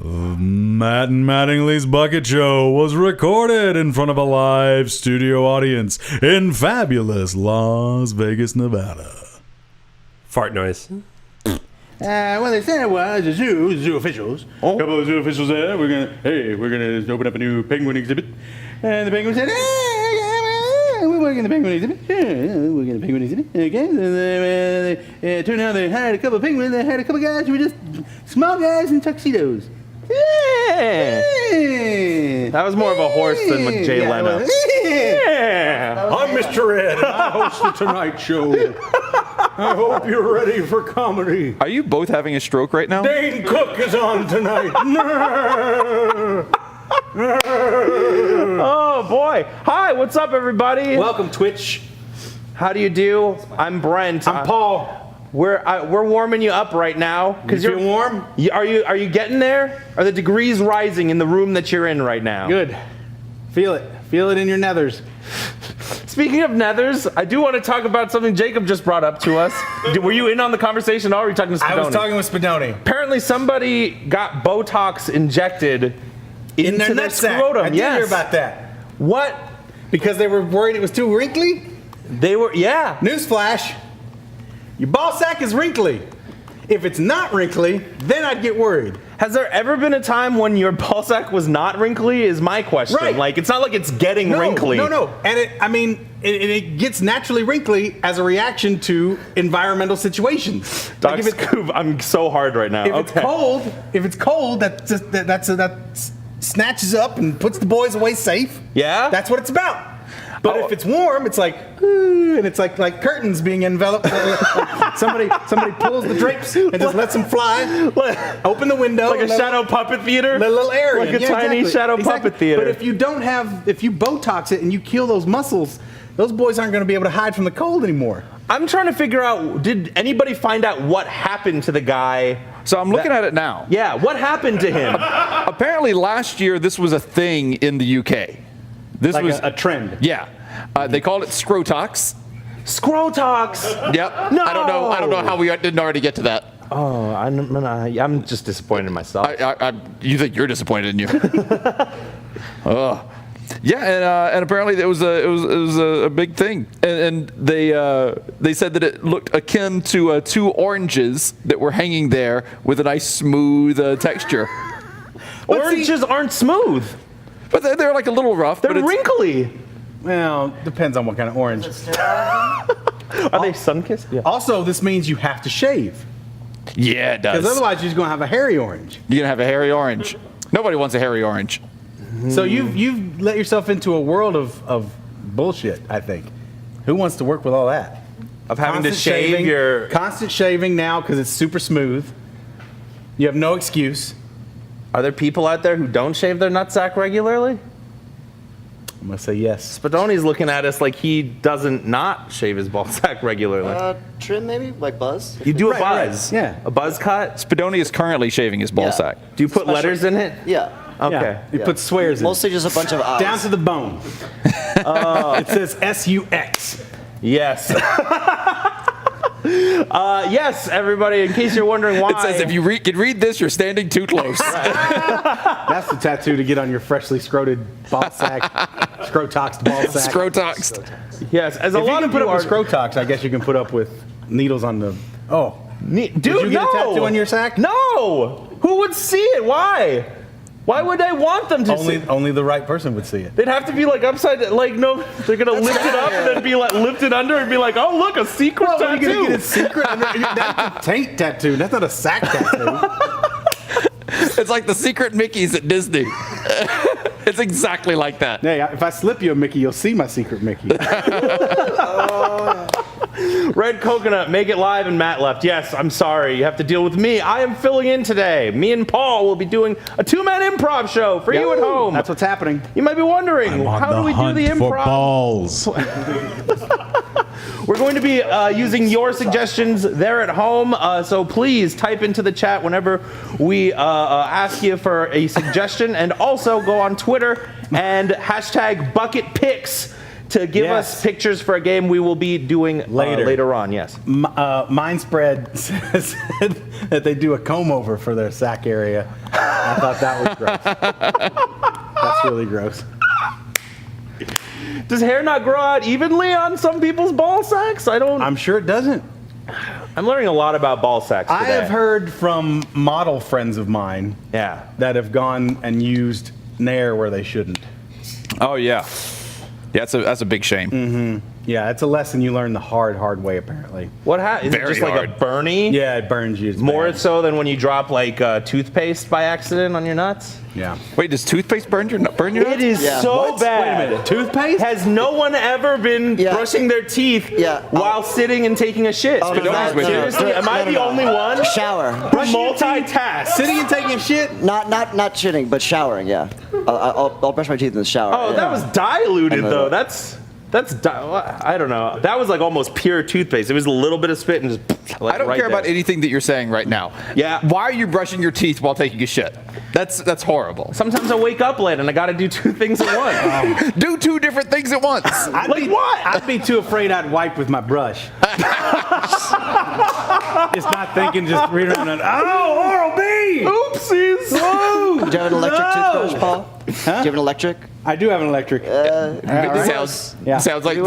Matt and Mattingly's Bucket Show was recorded in front of a live studio audience in fabulous Las Vegas, Nevada. Fart noise. Well, they said it was a zoo officials. A couple of zoo officials there. We're gonna open up a new penguin exhibit. And the penguin said, we're working the penguin exhibit. We're working the penguin exhibit. Okay. And it turned out they hired a couple of penguins. They hired a couple of guys who were just small guys in tuxedos. Yeah. That was more of a horse than with Jay Leno. Yeah. I'm Mr. Ed, and I host the Tonight Show. I hope you're ready for comedy. Are you both having a stroke right now? Dane Cook is on tonight. Oh boy! Hi, what's up, everybody? Welcome, Twitch. How do you do? I'm Brent. I'm Paul. We're warming you up right now because You feel warm? Are you getting there? Are the degrees rising in the room that you're in right now? Good. Feel it. Feel it in your nethers. Speaking of nethers, I do want to talk about something Jacob just brought up to us. Were you in on the conversation or were you talking to Spadoni? I was talking with Spadoni. Apparently somebody got Botox injected In their into their nutsack. scrotum. I did hear about that. What? Because they were worried it was too wrinkly? They were, yeah. Newsflash. Your ball sack is wrinkly. If it's not wrinkly, then I'd get worried. Has there ever been a time when your ball sack was not wrinkly is my question. Right. Like, it's not like it's getting wrinkly. No. And it gets naturally wrinkly as a reaction to environmental situations. Doc Like if it- Scoop, I'm so hard right now. If it's cold, that snatches up and puts the boys away safe. Yeah? That's what it's about. But if it's warm, it's like, ooh, and it's like curtains being enveloped. somebody pulls the drapes and just lets them fly. Open the window. Like a shadow puppet theater? Let a little air Like in. a tiny shadow puppet theater. But if you Botox it and you kill those muscles, those boys aren't going to be able to hide from the cold anymore. I'm trying to figure out, did anybody find out what happened to the guy? So I'm looking at it now. Yeah, what happened to him? Apparently last year this was a thing in the UK. This Like was a trend. Yeah. They called it Scrotox. Scrotox! Yep. No! I don't know how we didn't already get to that. Oh, I'm just disappointed in myself. You think you're disappointed in you? Oh. Yeah, and apparently it was a big thing, and they said that it looked akin to two oranges that were hanging there with a nice smooth texture. Oranges aren't smooth. But they're like a little rough. They're wrinkly. Well, depends on what kind of orange. Are they sun-kissed? Yeah. Also, this means you have to shave. Yeah, it does. Because otherwise, you're just going to have a hairy orange. You're gonna have a hairy orange. Nobody wants a hairy orange. So you've let yourself into a world of bullshit, I think. Who wants to work with all that? Of having to shave your... Constant shaving now because it's super smooth. You have no excuse. Are there people out there who don't shave their nutsack regularly? I'm going to say yes. Spadoni's looking at us like he doesn't not shave his ball sack regularly. Trim maybe, like buzz. You do a Right, buzz? right, yeah. A buzz cut? Spadoni is currently shaving his ball Yeah. sack. Do you put Special- letters in it? Yeah. Okay. Yeah. It Yeah. puts swears in. Mostly just a bunch of eyes. Down to the bone. It says S-U-X. Yes. Yes, everybody, in case you're wondering why. It says if you can read this, you're standing too close. That's the tattoo to get on your freshly scroted ball sack. Scrotoxed ball sack. Scrotoxed. Yes, as a If you lot can of put people up are... with Scrotox, I guess you can put up with needles on the... Oh. Dude, Did you get no! a tattoo on your sack? No! Who would see it? Why? Why would they want them to see it? Only the right person would see it. They'd have to be like upside, like no, they're gonna lift it up and then be like lifted under and be like, oh look, a secret Well, tattoo. you're going to get a secret... That's a taint tattoo. That's not a sack tattoo. It's like the secret Mickeys at Disney. It's exactly like that. Hey, if I slip you a Mickey, you'll see my secret Mickey. Red Coconut, make it live, and Matt left. Yes, I'm sorry. You have to deal with me. I am filling in today. Me and Paul will be doing a two-man improv show for you at home. That's what's happening. You might be wondering, how do we do the For improv? balls. We're going to be using your suggestions there at home, so please type into the chat whenever we ask you for a suggestion, and also go on Twitter and hashtag BucketPicks to give us pictures for a game we will be doing later on. Yes. Mindspread says that they do a comb over for their sack area. I thought that was gross. That's really gross. Does hair not grow out evenly on some people's ball sacks? I'm sure it doesn't. I'm learning a lot about ball sacks today. I have heard from model friends of mine that have gone and used Nair where they shouldn't. Oh, yeah. Yeah, that's a big shame. Mm-hmm. Yeah, it's a lesson you learn the hard way, apparently. What happened? Is it Very just like hard. a burny? Yeah, it burns you. It's More bad. so than when you drop like toothpaste by accident on your nuts? Yeah. Wait, does toothpaste burn your nuts? It is Yeah. so What? bad. Wait a minute. Toothpaste? Has no one ever been Yeah. brushing their teeth Yeah. while sitting and taking a shit? Oh, no, Spadone's with you. Seriously? Am I the only one? Shower. Who multitask? Sitting and taking a shit? Not shitting, but showering. Yeah. I'll brush my teeth in the shower. Oh, yeah. that was diluted I know though. that. I don't know. That was like almost pure toothpaste. It was a little bit of spit and just like I don't right care about there. anything that you're saying right now. Yeah. Why are you brushing your teeth while taking a shit? That's horrible. Sometimes I wake up late and I gotta do two things at once. Do two different things at once. I'd be too afraid I'd wipe with my brush. Just not thinking, just reading around and, oh, Oral-B! Oopsies! Whoa! Do you have an electric toothbrush, Paul? Huh? Do you have an electric? I do have an electric. Sounds like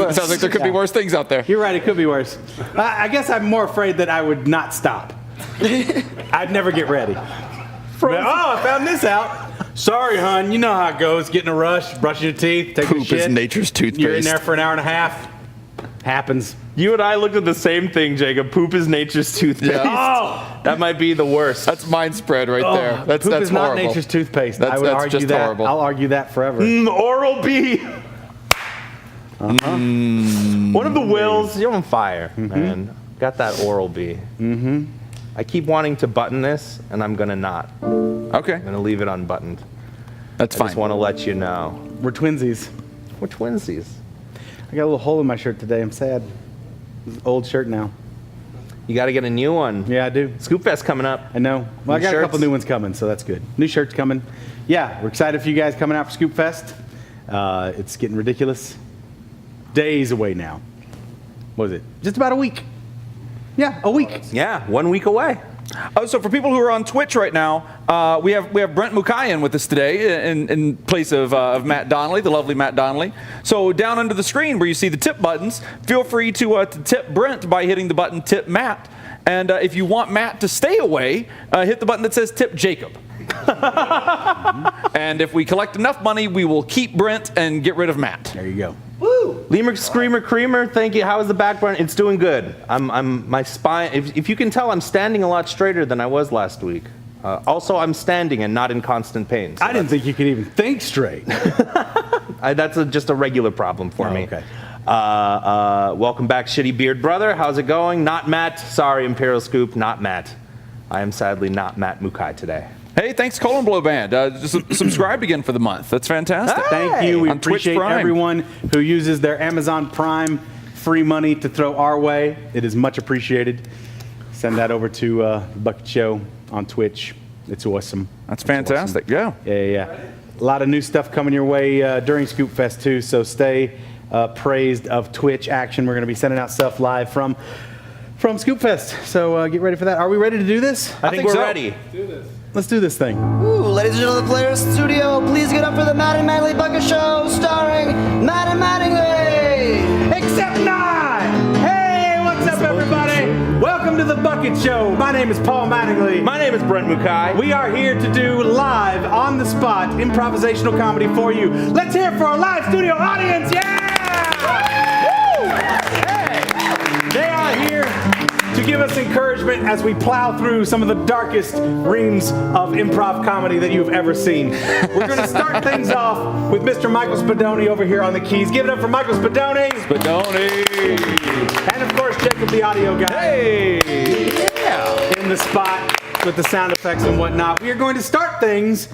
there could be worse things out there. You're right, it could be worse. I guess I'm more afraid that I would not stop. I'd never get ready. I found this out. Sorry, hon. You know how it goes. Get in a rush, brushing your teeth, taking a Poop shit. is nature's toothpaste. You're in there for an hour and a half. Happens. You and I looked at the same thing, Jacob. Poop is nature's toothpaste. Yeah. Oh! That might be the worst. That's mind spread right there. That's Poop that's is not horrible. nature's toothpaste. That's- I would that's argue just that. horrible. I'll argue that forever. Oral-B. One of the wills. You're on fire, man. Got that Oral-B. Mm-hmm. I keep wanting to button this, and I'm gonna not. Okay, I'm gonna leave it unbuttoned. that's I fine. just want to let you know. We're twinsies. We're twinsies. I got a little hole in my shirt today. I'm sad. It's an old shirt now. You got to get a new one. Yeah, I do. Scoop Fest coming up. I know. Well, I New got a couple shirts? new ones coming, so that's good. New shirts coming. Yeah, we're excited for you guys coming out for Scoop Fest. It's getting ridiculous. Days away now. What is it? Just about a week. Yeah, a week. Yeah, 1 week away. Oh, so for people who are on Twitch right now, we have Brent Mukayan with us today in place of Matt Donnelly, the lovely Matt Donnelly. So down under the screen where you see the tip buttons, feel free to tip Brent by hitting the button tip Matt. And if you want Matt to stay away, hit the button that says tip Jacob. And if we collect enough money, we will keep Brent and get rid of Matt. There you go. Lemur Screamer Creamer, thank you. How is the back burn? It's doing good. My spine. If you can tell, I'm standing a lot straighter than I was last week. Also, I'm standing and not in constant pain. So I didn't think you could even think straight. that's just a regular problem for me. Okay. Welcome back, Shitty Beard Brother. How's it going? Not Matt. Sorry, Imperial Scoop. Not Matt. I am sadly not Matt Mukai today. Hey, thanks, Colon Blow Band. Just subscribed again for the month. That's fantastic. Thank you. We On Twitch appreciate Prime. everyone who uses their Amazon Prime free money to throw our way. It is much appreciated. Send that over to the Bucket Show on Twitch. It's awesome. That's fantastic. Yeah. Yeah. A lot of new stuff coming your way during Scoop Fest too. So stay praised of Twitch action. We're going to be sending out stuff live from Scoop Fest. So get ready for that. Are we ready to do this? I think we're so. ready. Let's do this thing. Ooh, ladies and gentlemen of the Players Studio, please get up for the Matt and Mattingly Bucket Show, starring Matt and Mattingly. Except not! Hey, what's up, everybody? Welcome to the Bucket Show. My name is Paul Mattingly. My name is Brent Mukai. We are here to do live, on the spot, improvisational comedy for you. Let's hear it for our live studio audience. Yeah! Woo! Hey! They are here to give us encouragement as we plow through some of the darkest reams of improv comedy that you've ever seen. We're going to start things off with Mr. Michael Spadoni over here on the keys. Give it up for Michael Spadoni. Spadoni. And of course, Jacob, the audio guy. Hey. In the spot with the sound effects and whatnot. We are going to start things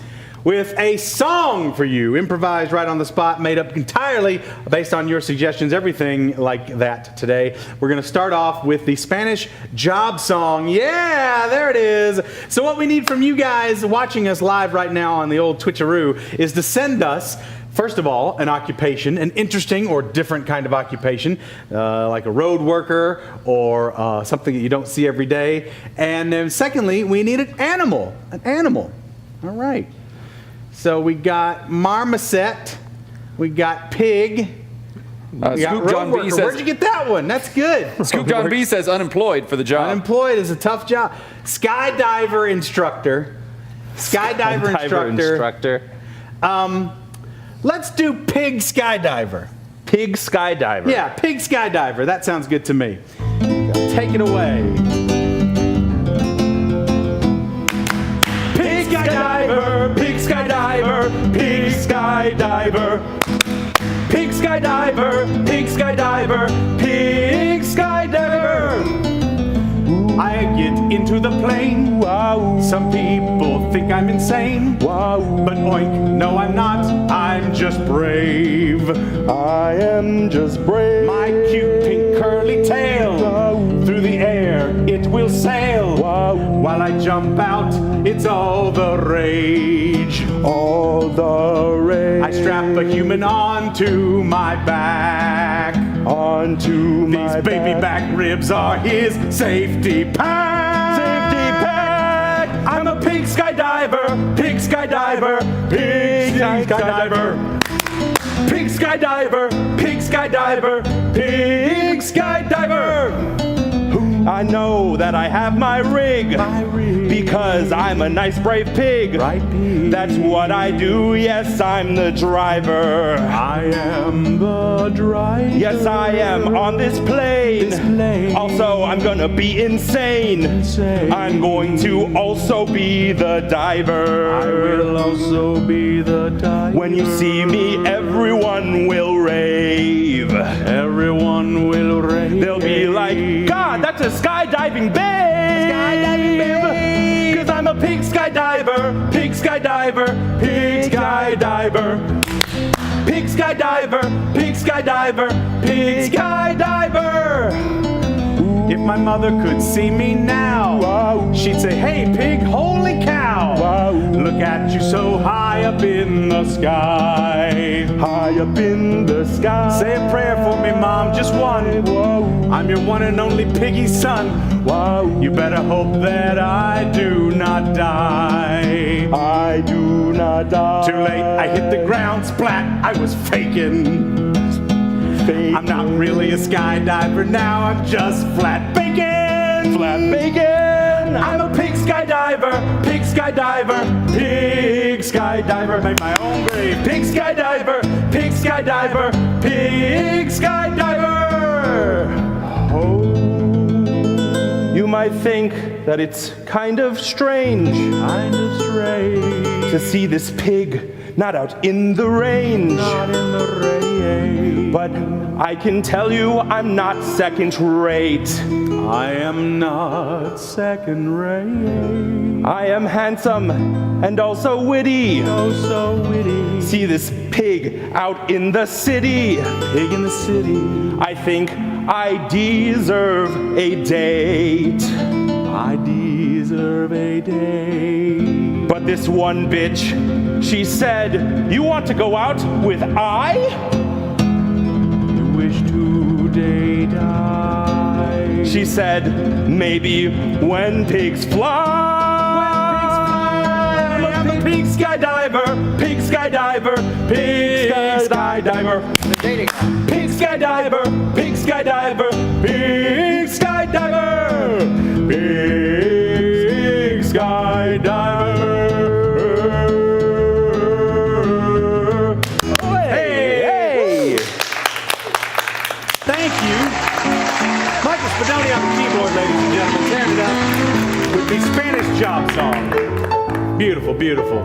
with a song for you, improvised right on the spot, made up entirely based on your suggestions, everything like that today. We're going to start off with the Spanish job song. Yeah, there it is. So what we need from you guys watching us live right now on the old Twitcheroo is to send us, first of all, an occupation, an interesting or different kind of occupation, like a road worker or something that you don't see every day. And then secondly, we need an animal. All right. So we got marmoset. We got pig. We got Scoop John road B worker. says, Where'd you get that one? That's good. Scoop John B says unemployed for the job. Unemployed is a tough job. Skydiver instructor. Skydiver instructor. Let's do pig skydiver. Pig skydiver. Yeah, pig skydiver. That sounds good to me. Take it away. Pig skydiver, pig skydiver, pig skydiver. Pig skydiver, pig skydiver, pig skydiver. I get into the plane. Wow. Some people think I'm insane. Wow. But oink, no I'm not. I'm just brave. I am just brave. My cute pink curly tail. Through the air it will sail. While I jump out, it's all the rage. All the rage. I strap a human onto my back. Onto These baby back ribs are his safety pack. Safety pack. I'm a pig skydiver, pig skydiver, pig skydiver. Pig skydiver, pig skydiver, pig skydiver. I know that I have my rig, because I'm a nice brave pig. Right, pig. That's what I do, yes, I'm the driver. I am the driver. Yes, I am on this plane. Also, I'm gonna be insane. I'm going to also be the diver. I will also be the diver. When you see me, everyone will rave. Everyone will rave. They'll be like, God, that's a skydiving babe. Skydiving babe. 'Cause I'm a pig skydiver, pig skydiver, pig skydiver. Pig skydiver, pig skydiver, pig skydiver. If my mother could see me now, she'd say, hey pig, holy cow. Look at you so high up in the sky. High up in the sky. Say a prayer for me, Mom, just one. I'm your one and only piggy son. You better hope that I do not die. I do not die. Too late, I hit the ground, splat, I was faking. I'm not really a skydiver now, I'm just flat bacon. Flat bacon. I'm a pig skydiver, pig skydiver, pig skydiver. Make my own grave. Pig skydiver, pig skydiver, pig skydiver. Oh. You might think that it's kind of strange to see this pig not out in the range. Not in the rain. But I can tell you I'm not second rate. I am not second rate. I am handsome and also witty. Oh, so witty. See this pig out in the city. Pig in the city. I think I deserve a date. I deserve a day. But this one bitch, she said, you want to go out with I? You wish today die. She said, maybe when pigs fly. I'm a pig skydiver, pig skydiver, pig skydiver. Pig skydiver, pig skydiver, pig skydiver. Pig skydiver. Hey! Thank you. Michael Spadoni on the keyboard, ladies and gentlemen. Tearing it up with the Spanish job song. Beautiful, beautiful.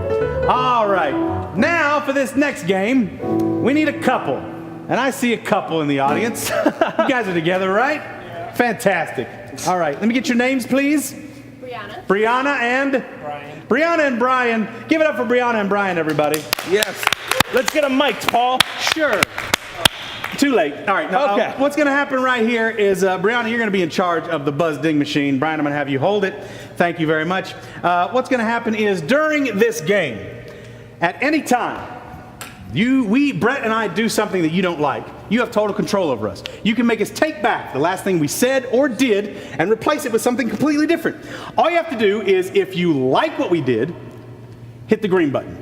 All right. Now for this next game, we need a couple. And I see a couple in the audience. You guys are together, right? Yeah. Fantastic. All right. Let me get your names, please. Brianna. Brianna and? Brian. Brianna and Brian. Give it up for Brianna and Brian, everybody. Yes. Let's get them mic'd, Paul. Sure. Too late. All right. Now, Okay. What's going to happen right here is, Brianna, you're going to be in charge of the buzz ding machine. Brian, I'm going to have you hold it. Thank you very much. What's going to happen is during this game, at any time, Brent and I do something that you don't like. You have total control over us. You can make us take back the last thing we said or did and replace it with something completely different. All you have to do is, if you like what we did, hit the green button.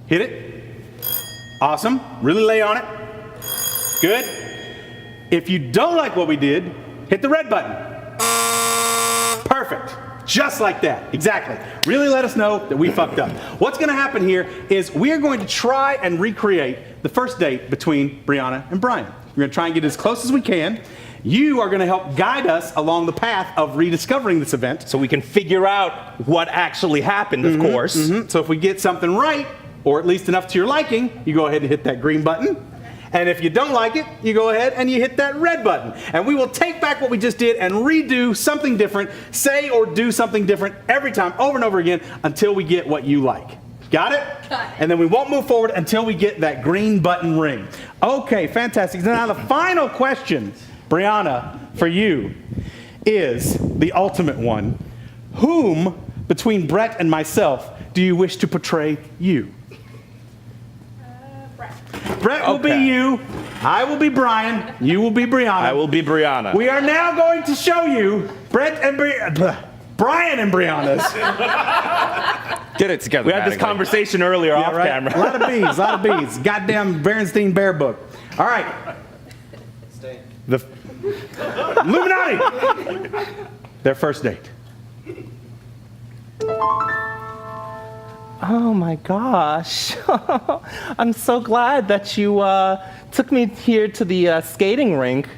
Hit it. Awesome. Really lay on it. Good. If you don't like what we did, hit the red button. Perfect. Just like that. Exactly. Really let us know that we fucked up. What's going to happen here is we're going to try and recreate the first date between Brianna and Brian. We're going to try and get as close as we can. You are going to help guide us along the path of rediscovering this event. So we can figure out what actually happened, of course. So if we get something right, or at least enough to your liking, you go ahead and hit that green button. And if you don't like it, you go ahead and you hit that red button. And we will take back what we just did and redo something different, say or do something different every time, over and over again, until we get what you like. Got it? Got it. And then we won't move forward until we get that green button ring. Okay, fantastic. Now the final question, Brianna, for you is the ultimate one. Whom, between Brett and myself, do you wish to portray you? Brett will be you, I will be Brian, you will be Brianna. I will be Brianna. We are now going to show you Brett and Brian and Brianna's. Get it together. We had this conversation earlier off right? camera. A lot of bees. Goddamn Berenstein Bear book. All right. The Illuminati. Their first date. Oh my gosh. I'm so glad that you took me here to the skating rink.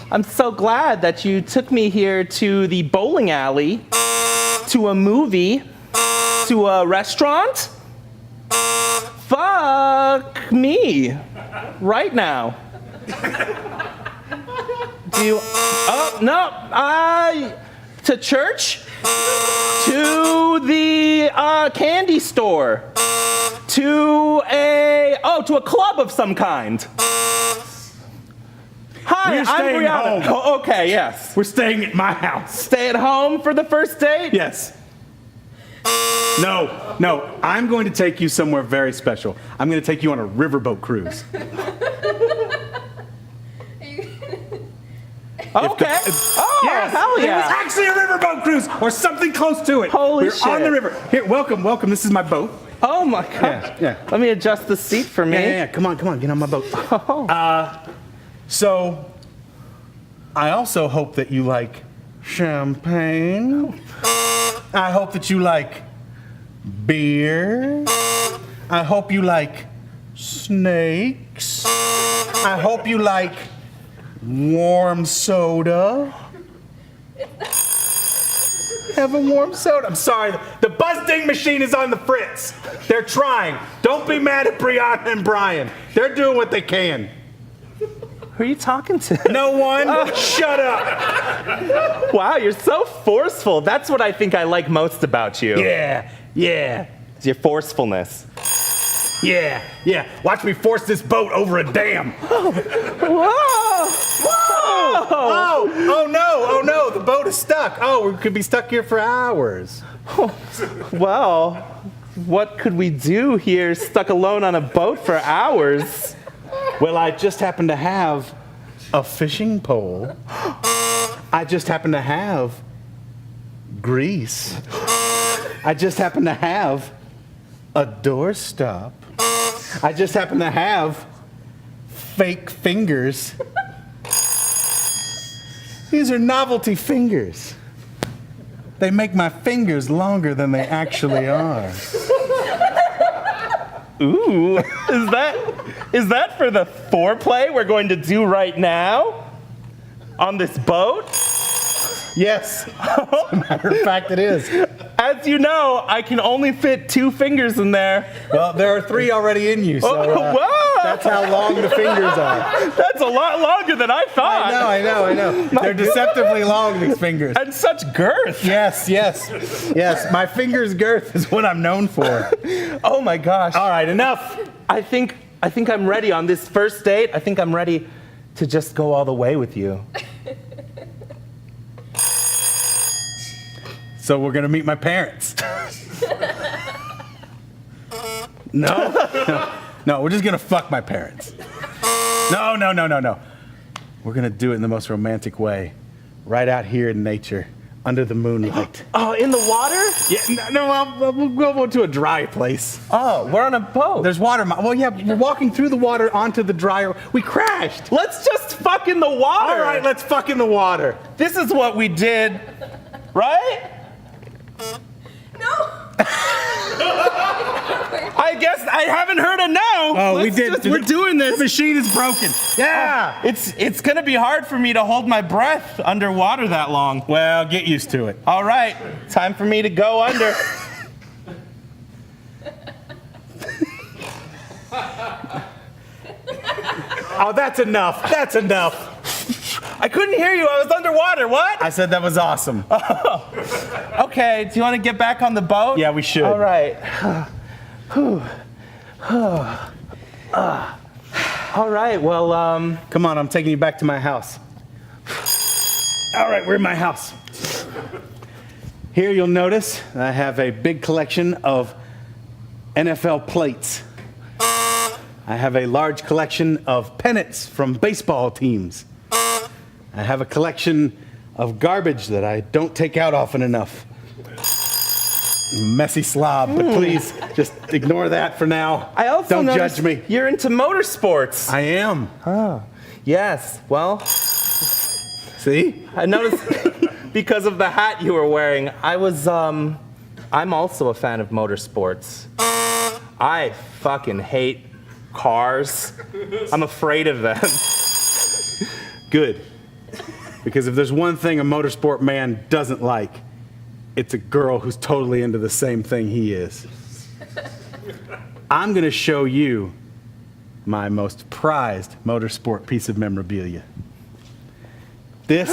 I'm so glad that you took me here to the bowling alley, to a movie, to a restaurant. Fuck me. Right now. Do you, oh, no, to church? To the candy store, to a club of some kind. Hi, We're I'm staying Brianna. home. Oh, okay, yes. We're staying at my house. Stay at home for the first date? Yes. No, I'm going to take you somewhere very special. I'm going to take you on a riverboat cruise. Okay. Yes, hell it was yeah. actually a riverboat cruise or something close to it. Holy We're on shit. the river. Here, welcome. This is my boat. Oh my god. Yeah. Let me adjust the seat for me. Yeah. Come on, get on my boat. So, I also hope that you like champagne. I hope that you like beer. I hope you like snakes. I hope you like warm soda. Have a warm soda. I'm sorry. The buzz ding machine is on the fritz. They're trying. Don't be mad at Brianna and Brian. They're doing what they can. Who are you talking to? No one. Shut up. Wow, you're so forceful. That's what I think I like most about you. Yeah. It's your forcefulness. Yeah. Watch me force this boat over a dam. Whoa! Oh no, the boat is stuck. Oh, we could be stuck here for hours. Well, what could we do here stuck alone on a boat for hours? Well, I just happen to have a fishing pole. I just happen to have grease. I just happen to have a doorstop. I just happen to have fake fingers. These are novelty fingers. They make my fingers longer than they actually are. Ooh, is that for the foreplay we're going to do right now? On this boat? Yes, as a matter of fact, it is. As you know, I can only fit 2 fingers in there. Well, there are 3 already in you, so Whoa! that's how long the fingers are. That's a lot longer than I thought. I know. They're deceptively long, these fingers. And such girth. Yes. My finger's girth is what I'm known for. Oh my gosh. All right, enough. I think I'm ready on this first date. I think I'm ready to just go all the way with you. So we're gonna meet my parents. No, we're just gonna fuck my parents. No. We're gonna do it in the most romantic way, right out here in nature, under the moonlight. Oh, in the water? Yeah, no, we'll go to a dry place. Oh, we're on a boat. There's water. Well, yeah, we're walking through the water onto the drier. We crashed. Let's just fuck in the water. All right, let's fuck in the water. This is what we did, right? No. I guess I haven't heard a no. Oh, Let's we did. we're doing this. The machine is broken. Yeah. It's gonna be hard for me to hold my breath underwater that long. Well, get used to it. All right, time for me to go under. Oh, that's enough. That's enough. I couldn't hear you. I was underwater. What? I said that was awesome. Okay. Do you want to get back on the boat? Yeah, we should. All right. All right. Well, Come on, I'm taking you back to my house. All right, we're in my house. Here you'll notice I have a big collection of NFL plates. I have a large collection of pennants from baseball teams. I have a collection of garbage that I don't take out often enough. Messy slob, but please just ignore that for now. I also don't noticed judge me. you're into motorsports. I am. Yes. Well, See? I noticed because of the hat you were wearing. I'm also a fan of motorsports. I fucking hate cars. I'm afraid of them. Good. Because if there's one thing a motorsport man doesn't like, it's a girl who's totally into the same thing he is. I'm going to show you my most prized motorsport piece of memorabilia. This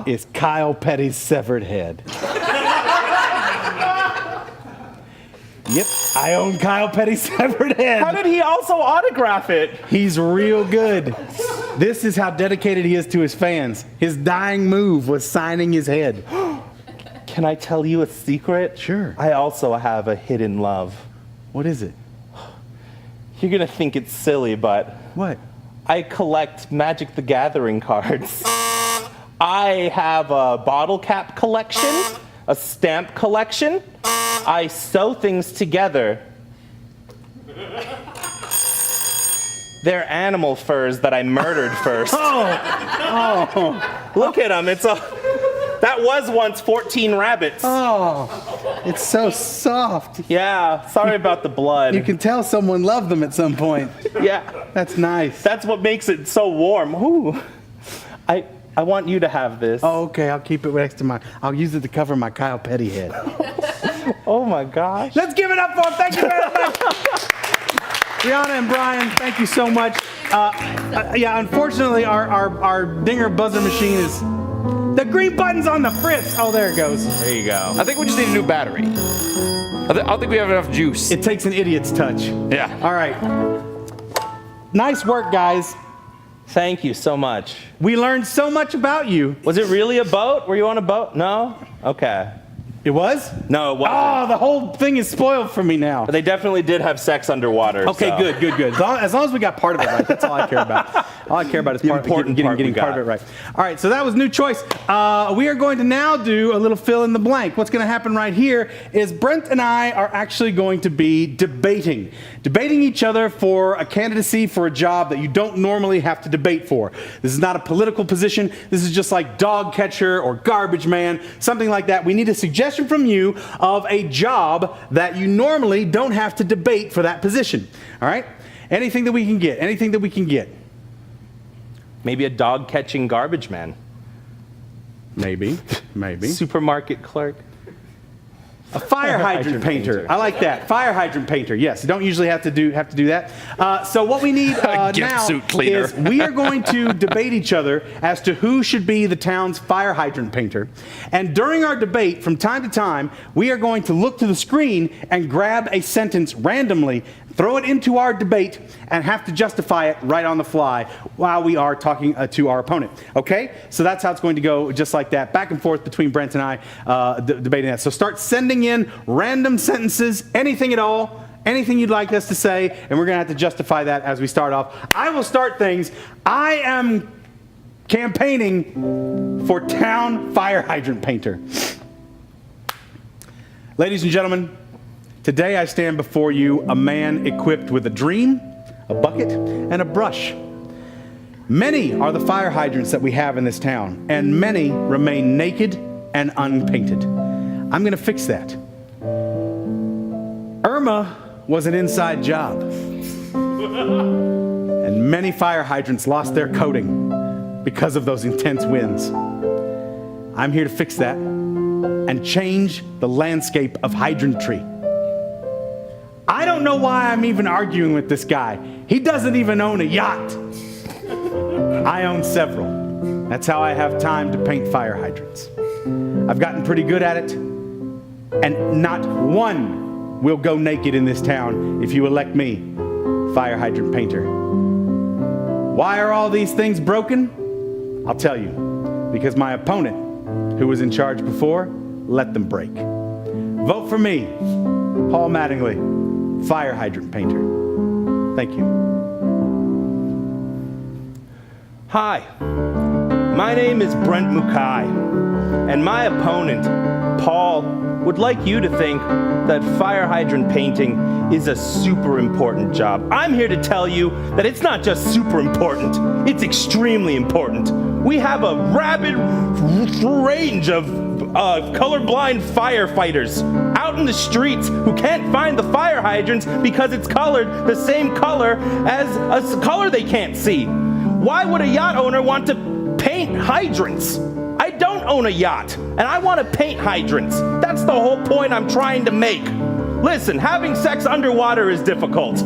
is Kyle Petty's severed head. Yep, I own Kyle Petty's severed head. How did he also autograph it? He's real good. This is how dedicated he is to his fans. His dying move was signing his head. Can I tell you a secret? Sure. I also have a hidden love. What is it? You're gonna think it's silly, but What? I collect Magic the Gathering cards. I have a bottle cap collection, a stamp collection. I sew things together. They're animal furs that I murdered first. Look at them. That was once 14 rabbits. Oh, it's so soft. Yeah, sorry about the blood. You can tell someone loved them at some point. Yeah, That's nice. that's what makes it so warm. Ooh. I want you to have this. Oh, okay, I'll keep it next to I'll use it to cover my Kyle Petty head. Oh my gosh. Let's give it up for him. Thank you very much. Brianna and Brian, thank you so much. Yeah, unfortunately, our dinger buzzer machine is... The green button's on the fritz. Oh, there it goes. There you go. I think we just need a new battery. I don't think we have enough juice. It takes an idiot's touch. Yeah. All right. Nice work, guys. Thank you so much. We learned so much about you. Was it really a boat? Were you on a boat? No? Okay. It was? No, it wasn't. Oh, the whole thing is spoiled for me now. But they definitely did have sex underwater. Okay, so. good. As long as we got part of it right, that's all I care about. All I care about is getting part of it right. All right, so that was new choice. We are going to now do a little fill in the blank. What's going to happen right here is Brent and I are actually going to be debating each other for a candidacy for a job that you don't normally have to debate for. This is not a political position. This is just like dog catcher or garbage man, something like that. We need a suggestion from you of a job that you normally don't have to debate for that position. All right? Anything that we can get. Maybe a dog catching garbage man. Maybe. Supermarket clerk. A fire hydrant painter. I like that. Fire hydrant painter. Yes, you don't usually have to do that. So what we need now suit cleaner. is we are going to debate each other as to who should be the town's fire hydrant painter. And during our debate, from time to time, we are going to look to the screen and grab a sentence randomly, throw it into our debate, and have to justify it right on the fly while we are talking to our opponent. Okay? So that's how it's going to go, just like that, back and forth between Brent and I debating that. So start sending in random sentences, anything at all, anything you'd like us to say, and we're going to have to justify that as we start off. I will start things. I am campaigning for town fire hydrant painter. Ladies and gentlemen, today I stand before you a man equipped with a dream, a bucket, and a brush. Many are the fire hydrants that we have in this town, and many remain naked and unpainted. I'm going to fix that. Irma was an inside job, and many fire hydrants lost their coating because of those intense winds. I'm here to fix that and change the landscape of hydrantry. I don't know why I'm even arguing with this guy. He doesn't even own a yacht. I own several. That's how I have time to paint fire hydrants. I've gotten pretty good at it, and not one will go naked in this town if you elect me fire hydrant painter. Why are all these things broken? I'll tell you. Because my opponent, who was in charge before, let them break. Vote for me, Paul Mattingly, fire hydrant painter. Thank you. Hi, my name is Brent Mukai, and my opponent, Paul, would like you to think that fire hydrant painting is a super important job. I'm here to tell you that it's not just super important, it's extremely important. We have a rabid range of colorblind firefighters out in the streets who can't find the fire hydrants because it's colored the same color as a color they can't see. Why would a yacht owner want to paint hydrants? I don't own a yacht, and I want to paint hydrants. That's the whole point I'm trying to make. Listen, having sex underwater is difficult.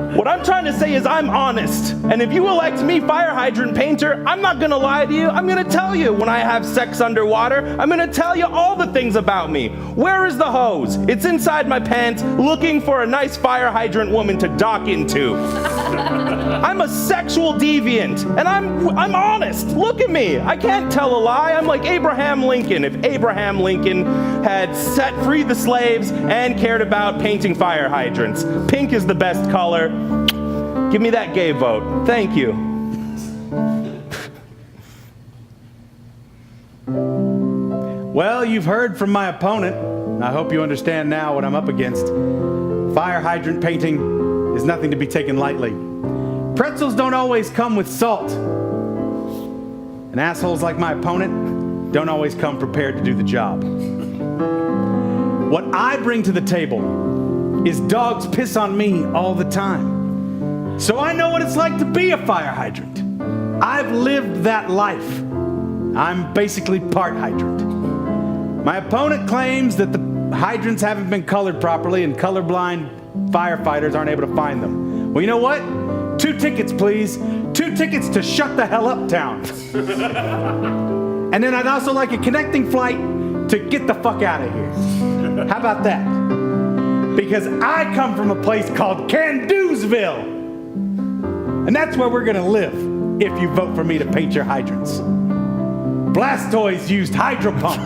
What I'm trying to say is I'm honest. And if you elect me fire hydrant painter, I'm not going to lie to you. I'm going to tell you when I have sex underwater. I'm going to tell you all the things about me. Where is the hose? It's inside my pants looking for a nice fire hydrant woman to dock into. I'm a sexual deviant, and I'm honest. Look at me. I can't tell a lie. I'm like Abraham Lincoln. If Abraham Lincoln had set free the slaves and cared about painting fire hydrants. Pink is the best color. Give me that gay vote. Thank you. Well, you've heard from my opponent. I hope you understand now what I'm up against. Fire hydrant painting is nothing to be taken lightly. Pretzels don't always come with salt. And assholes like my opponent don't always come prepared to do the job. What I bring to the table is dogs piss on me all the time. So I know what it's like to be a fire hydrant. I've lived that life. I'm basically part hydrant. My opponent claims that the hydrants haven't been colored properly and colorblind firefighters aren't able to find them. Well, you know what? 2 tickets, please. 2 tickets to shut the hell up town. And then I'd also like a connecting flight to get the fuck out of here. How about that? Because I come from a place called Can-Do'sville. And that's where we're gonna live if you vote for me to paint your hydrants. Blastoise used hydro pump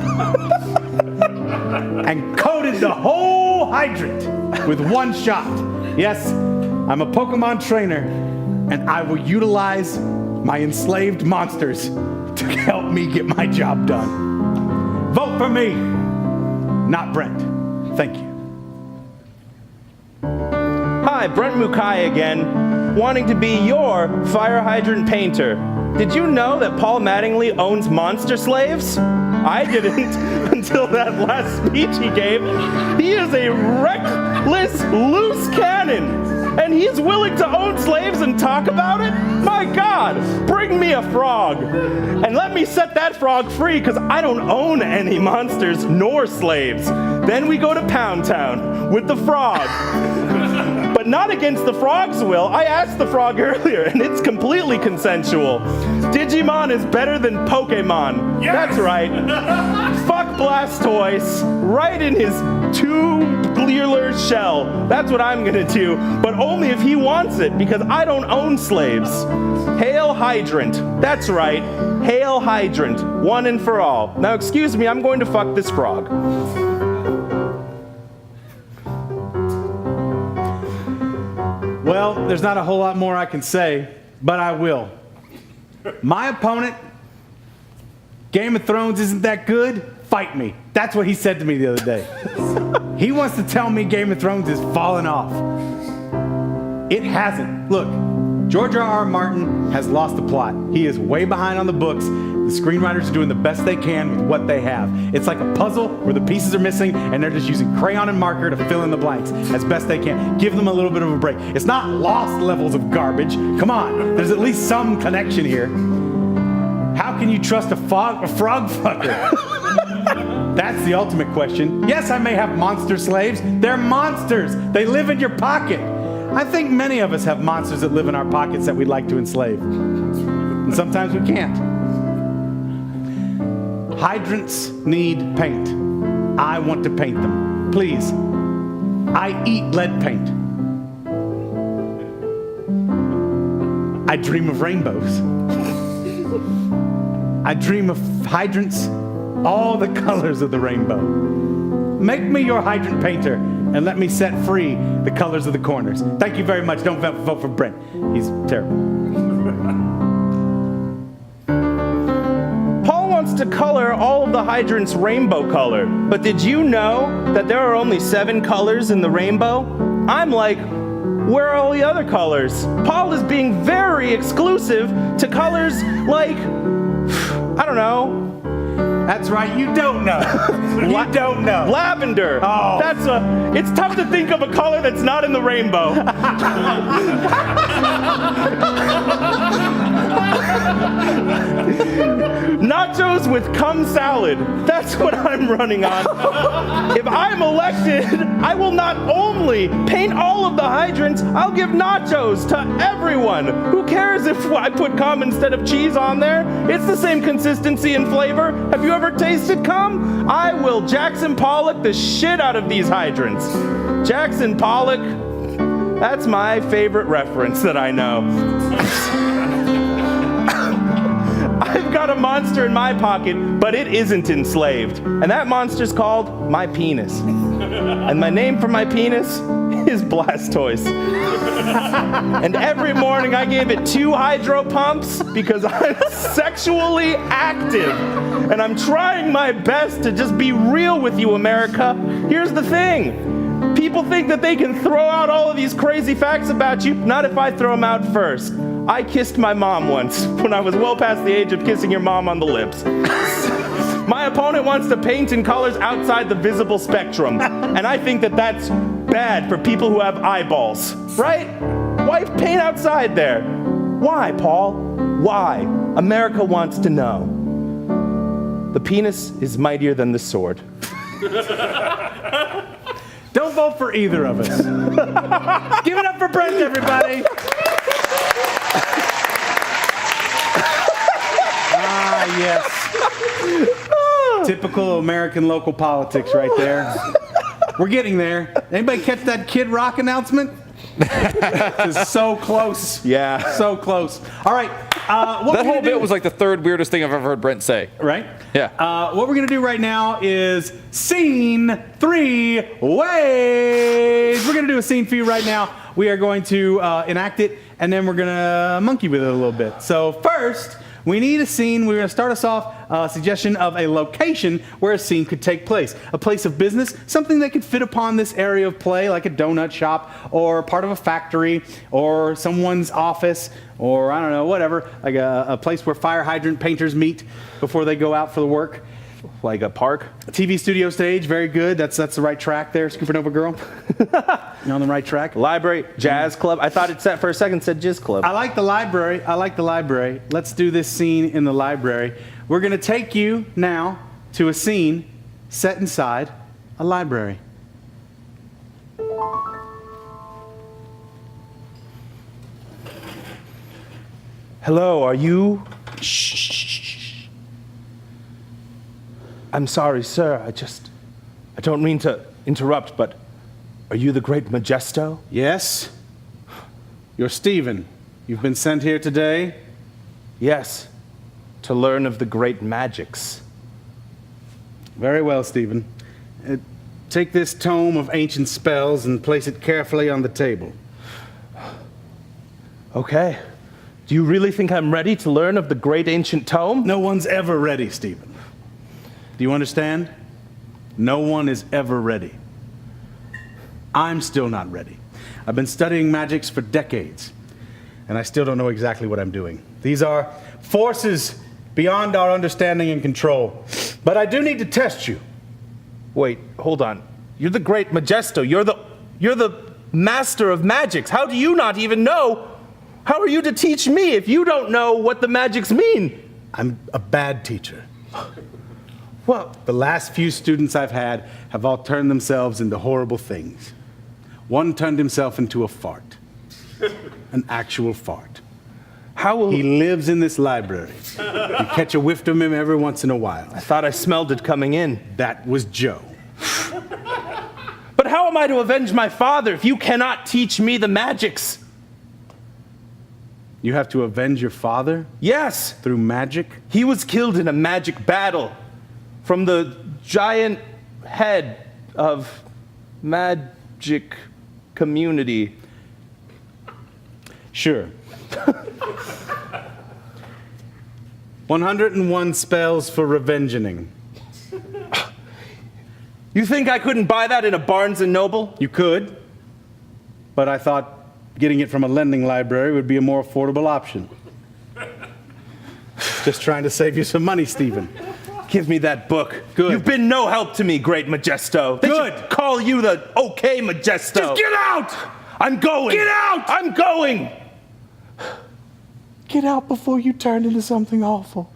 and coated the whole hydrant with 1 shot. Yes, I'm a Pokemon trainer, and I will utilize my enslaved monsters to help me get my job done. Vote for me, not Brent. Thank you. Hi, Brent Mukai again, wanting to be your fire hydrant painter. Did you know that Paul Mattingly owns monster slaves? I didn't until that last speech he gave. He is a reckless, loose cannon. And he's willing to own slaves and talk about it? My God, bring me a frog. And let me set that frog free, because I don't own any monsters nor slaves. Then we go to Pound Town with the frog. But not against the frog's will. I asked the frog earlier, and it's completely consensual. Digimon is better than Pokemon. Yes! That's right. Fuck Blastoise right in his tubular shell. That's what I'm gonna do, but only if he wants it, because I don't own slaves. Hail Hydrant. That's right. Hail Hydrant. One and for all. Now excuse me, I'm going to fuck this frog. Well, there's not a whole lot more I can say, but I will. My opponent, Game of Thrones isn't that good, fight me. That's what he said to me the other day. He wants to tell me Game of Thrones is falling off. It hasn't. Look, George R.R. Martin has lost the plot. He is way behind on the books. The screenwriters are doing the best they can with what they have. It's like a puzzle where the pieces are missing and they're just using crayon and marker to fill in the blanks as best they can. Give them a little bit of a break. It's not Lost levels of garbage. Come on, there's at least some connection here. How can you trust a frog fucker? That's the ultimate question. Yes, I may have monster slaves. They're monsters. They live in your pocket. I think many of us have monsters that live in our pockets that we'd like to enslave. And sometimes we can't. Hydrants need paint. I want to paint them. Please. I eat lead paint. I dream of rainbows. I dream of hydrants, all the colors of the rainbow. Make me your hydrant painter and let me set free the colors of the corners. Thank you very much. Don't vote for Brent. He's terrible. Paul wants to color all of the hydrants rainbow color. But did you know that there are only 7 colors in the rainbow? I'm like, where are all the other colors? Paul is being very exclusive to colors like, I don't know. That's right, you don't know. You don't know. Lavender. Oh. It's tough to think of a color that's not in the rainbow. Nachos with cum salad. That's what I'm running on. If I'm elected, I will not only paint all of the hydrants, I'll give nachos to everyone. Who cares if I put cum instead of cheese on there? It's the same consistency and flavor. Have you ever tasted cum? I will Jackson Pollock the shit out of these hydrants. Jackson Pollock, that's my favorite reference that I know. I've got a monster in my pocket, but it isn't enslaved. And that monster's called my penis. And my name for my penis is Blastoise. And every morning I gave it 2 hydro pumps because I'm sexually active. And I'm trying my best to just be real with you, America. Here's the thing. People think that they can throw out all of these crazy facts about you. Not if I throw them out first. I kissed my mom once when I was well past the age of kissing your mom on the lips. My opponent wants to paint in colors outside the visible spectrum. And I think that that's bad for people who have eyeballs, right? Why paint outside there? Why, Paul? Why? America wants to know. The penis is mightier than the sword. Don't vote for either of us. Give it up for Brent, everybody. Yes. Typical American local politics right there. We're getting there. Anybody catch that Kid Rock announcement? It's so close. Yeah. So close. All right. That whole bit was like the 3rd weirdest thing I've ever heard Brent say. Right? Yeah. What we're going to do right now is scene 3 ways. We're going to do a scene for you right now. We are going to enact it, and then we're going to monkey with it a little bit. So first, we need a scene. We're going to start us off a suggestion of a location where a scene could take place. A place of business, something that could fit upon this area of play, like a donut shop or part of a factory or someone's office or, I don't know, whatever, like a place where fire hydrant painters meet before they go out for the work. Like a park? A TV studio stage, very good. That's the right track there, Supernova Girl. You're on the right track. Library, jazz club. I thought it said for a second said jizz club. I like the library. Let's do this scene in the library. We're going to take you now to a scene set inside a library. Hello, are you? Shh. I'm sorry, sir. I don't mean to interrupt, but are you the great Majesto? Yes. You're Stephen. You've been sent here today? Yes, to learn of the great magics. Very well, Stephen. Take this tome of ancient spells and place it carefully on the table. Okay. Do you really think I'm ready to learn of the great ancient tome? No one's ever ready, Stephen. Do you understand? No one is ever ready. I'm still not ready. I've been studying magics for decades, and I still don't know exactly what I'm doing. These are forces beyond our understanding and control. But I do need to test you. Wait, hold on. You're the great Majesto. You're the master of magics. How do you not even know? How are you to teach me if you don't know what the magics mean? I'm a bad teacher. Well, The last few students I've had have all turned themselves into horrible things. One turned himself into a fart. An actual fart. how will... He lives in this library. You catch a whiff of him every once in a while. I thought I smelled it coming in. That was Joe. But how am I to avenge my father if you cannot teach me the magics? You have to avenge your father Yes, through magic? he was killed in a magic battle from the giant head of magic community. Sure. 101 spells for revengeing. You think I couldn't buy that in a Barnes & Noble? You could, but I thought getting it from a lending library would be a more affordable option. Just trying to save you some money, Stephen. Give me that book. Good. You've been no help to me, great Majesto. They Good. should call you the okay Majesto. Just get out! I'm going. Get out! I'm going. Get out before you turn into something awful.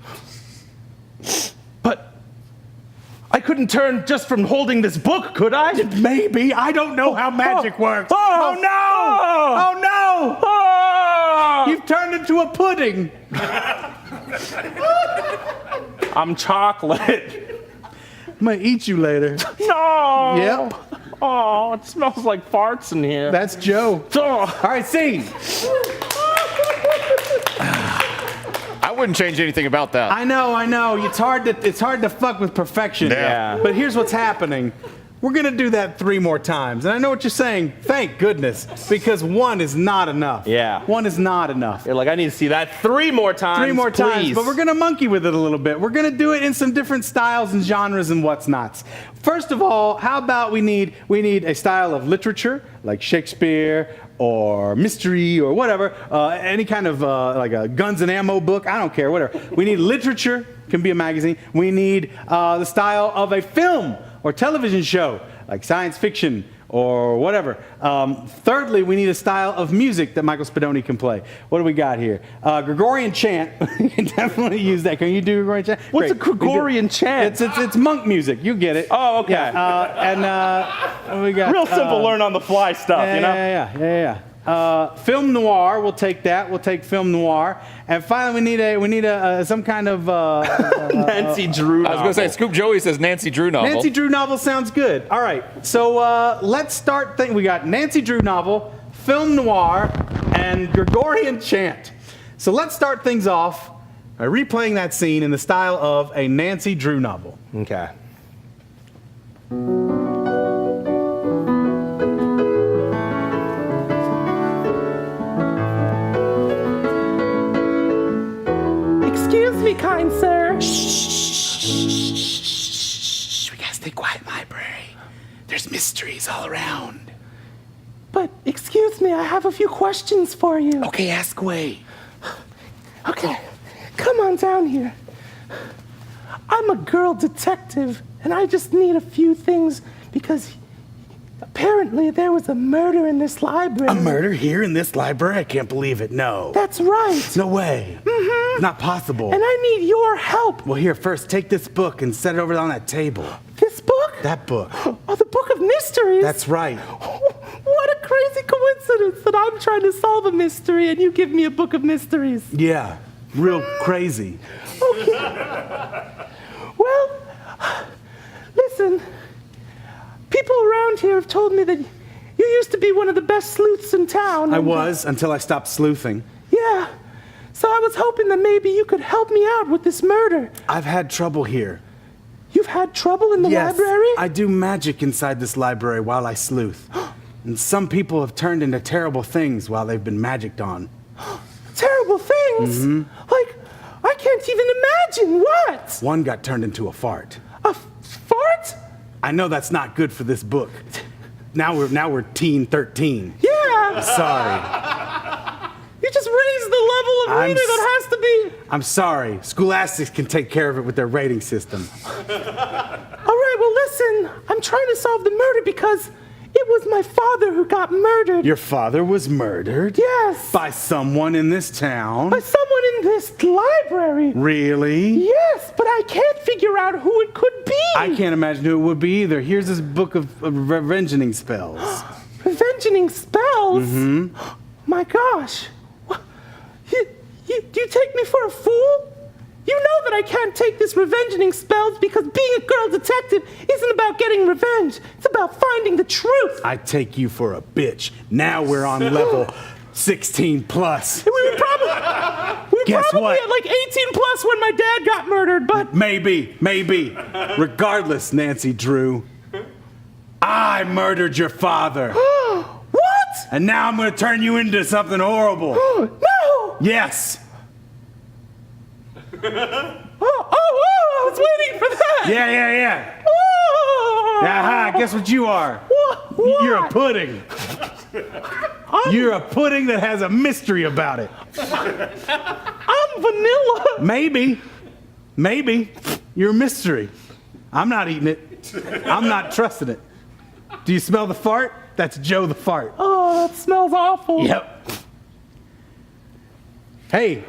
But I couldn't turn just from holding this book, could I? Maybe. I don't know how magic works. Oh, no! Oh, no! Oh! You've turned into a pudding. I'm chocolate. I'm gonna eat you later. No. Yep. Oh, it smells like farts in here. That's Joe. Oh. All right, scene. I wouldn't change anything about that. I know. It's hard to fuck with perfection. Yeah. But here's what's happening. We're gonna do that 3 more times. And I know what you're saying. Thank goodness. Because 1 is not enough. Yeah. 1 is not enough. You're like, I need to see that 3 more times. 3 more times, please. but we're gonna monkey with it a little bit. We're gonna do it in some different styles and genres and what's nots. First of all, how about we need a style of literature like Shakespeare or mystery or whatever, any kind of like a guns and ammo book. I don't care, whatever. We need literature, can be a magazine. We need the style of a film or television show like science fiction or whatever. Thirdly, we need a style of music that Michael Spadoni can play. What do we got here? Gregorian chant. You can definitely use that. Can you do Gregorian chant? What's Great. a Gregorian chant? It's monk music. You get it. Oh, okay. And we got Real simple, learn on the fly stuff, you know? Yeah. Film noir, we'll take that. We'll take film noir. And finally, we need some kind of Nancy Drew I was going to say, Scoop Joey says Nancy Drew novel. Nancy Drew novel sounds good. All right, so let's start. We got Nancy Drew novel, film noir, and Gregorian chant. So let's start things off by replaying that scene in the style of a Nancy Drew novel. Okay. Excuse me, kind sir. Shh, we gotta stay quiet in the library. There's mysteries all around. But excuse me, I have a few questions for you. Okay, ask away. Okay, come on down here. I'm a girl detective, and I just need a few things because apparently there was a murder in this library. A murder here in this library? I can't believe it. No. That's right. No way. Mm-hmm. It's not possible. And I need your help. Well, here, first, take this book and set it over on that table. This book? That book. Oh, the Book of Mysteries? That's right. What a crazy coincidence that I'm trying to solve a mystery and you give me a book of mysteries. Yeah, real crazy. Well, listen, people around here have told me that you used to be one of the best sleuths in town. I was, until I stopped sleuthing. Yeah, so I was hoping that maybe you could help me out with this murder. I've had trouble here. You've had trouble in the library? I do magic inside this library while I sleuth. And some people have turned into terrible things while they've been magicked on. Terrible things? things? Like, I can't even imagine. What? One got turned into a fart. A fart? I know that's not good for this book. Now we're teen 13. Yeah. Sorry. You just raised the level of reader that has to be. I'm sorry. Scholastics can take care of it with their rating system. All right, well, listen. I'm trying to solve the murder because it was my father who got murdered. Your father was murdered? Yes. By someone in this town? By someone in this library. Really? Yes, but I can't figure out who it could be. I can't imagine who it would be either. Here's this book of revenging spells. Revenging spells? Mm-hmm. My gosh. Do you take me for a fool? You know that I can't take this revenging spells because being a girl detective isn't about getting revenge. It's about finding the truth. I take you for a bitch. Now we're on level 16 plus. We were probably Guess what? at like 18 plus when my dad got murdered, but... Maybe. Regardless, Nancy Drew, I murdered your father. What? And now I'm going to turn you into something horrible. No! Yes. I was waiting for that. Yeah. Oh. Aha, guess what you are? What? You're a pudding. You're a pudding that has a mystery about it. I'm vanilla. Maybe. You're a mystery. I'm not eating it. I'm not trusting it. Do you smell the fart? That's Joe the fart. Oh, that smells awful. Yep. Hey,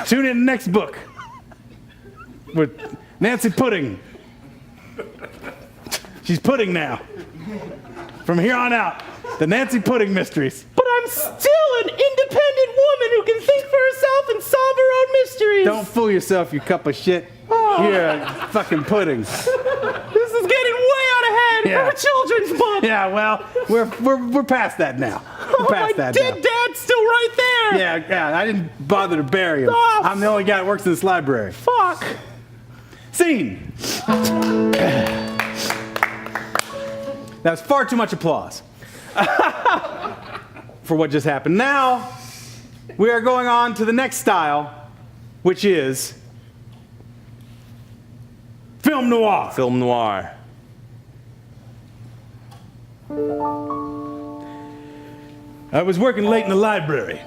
tune in the next book with Nancy Pudding. She's pudding now. From here on out, the Nancy Pudding Mysteries. But I'm still an independent woman who can think for herself and solve her own mysteries. Don't fool yourself, you cup of shit. You're a fucking pudding. This is getting way out of hand Yeah. for a children's book. Yeah, well, we're past that now. We're past my that dead now. dad's still right there. Yeah, I didn't bother to bury him. Oh, I'm the only guy that works in this library. Fuck. Scene. That's far too much applause for what just happened. Now, we are going on to the next style, which is film noir. Film noir. I was working late in the library.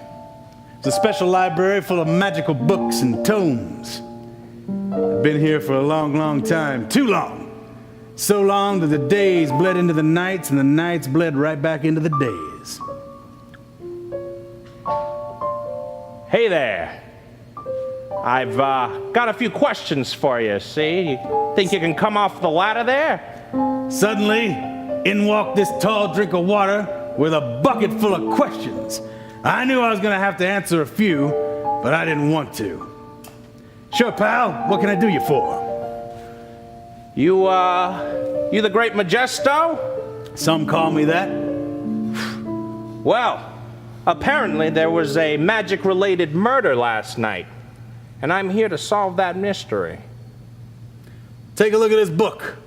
It's a special library full of magical books and tomes. I've been here for a long time. Too long. So long that the days bled into the nights and the nights bled right back into the days. Hey there. I've got a few questions for you, see? You think you can come off the ladder there? Suddenly, in walked this tall drink of water with a bucket full of questions. I knew I was gonna have to answer a few, but I didn't want to. Sure, pal, what can I do you for? You the great Majesto? Some call me that. Well, apparently there was a magic-related murder last night, and I'm here to solve that mystery. Take a look at this book.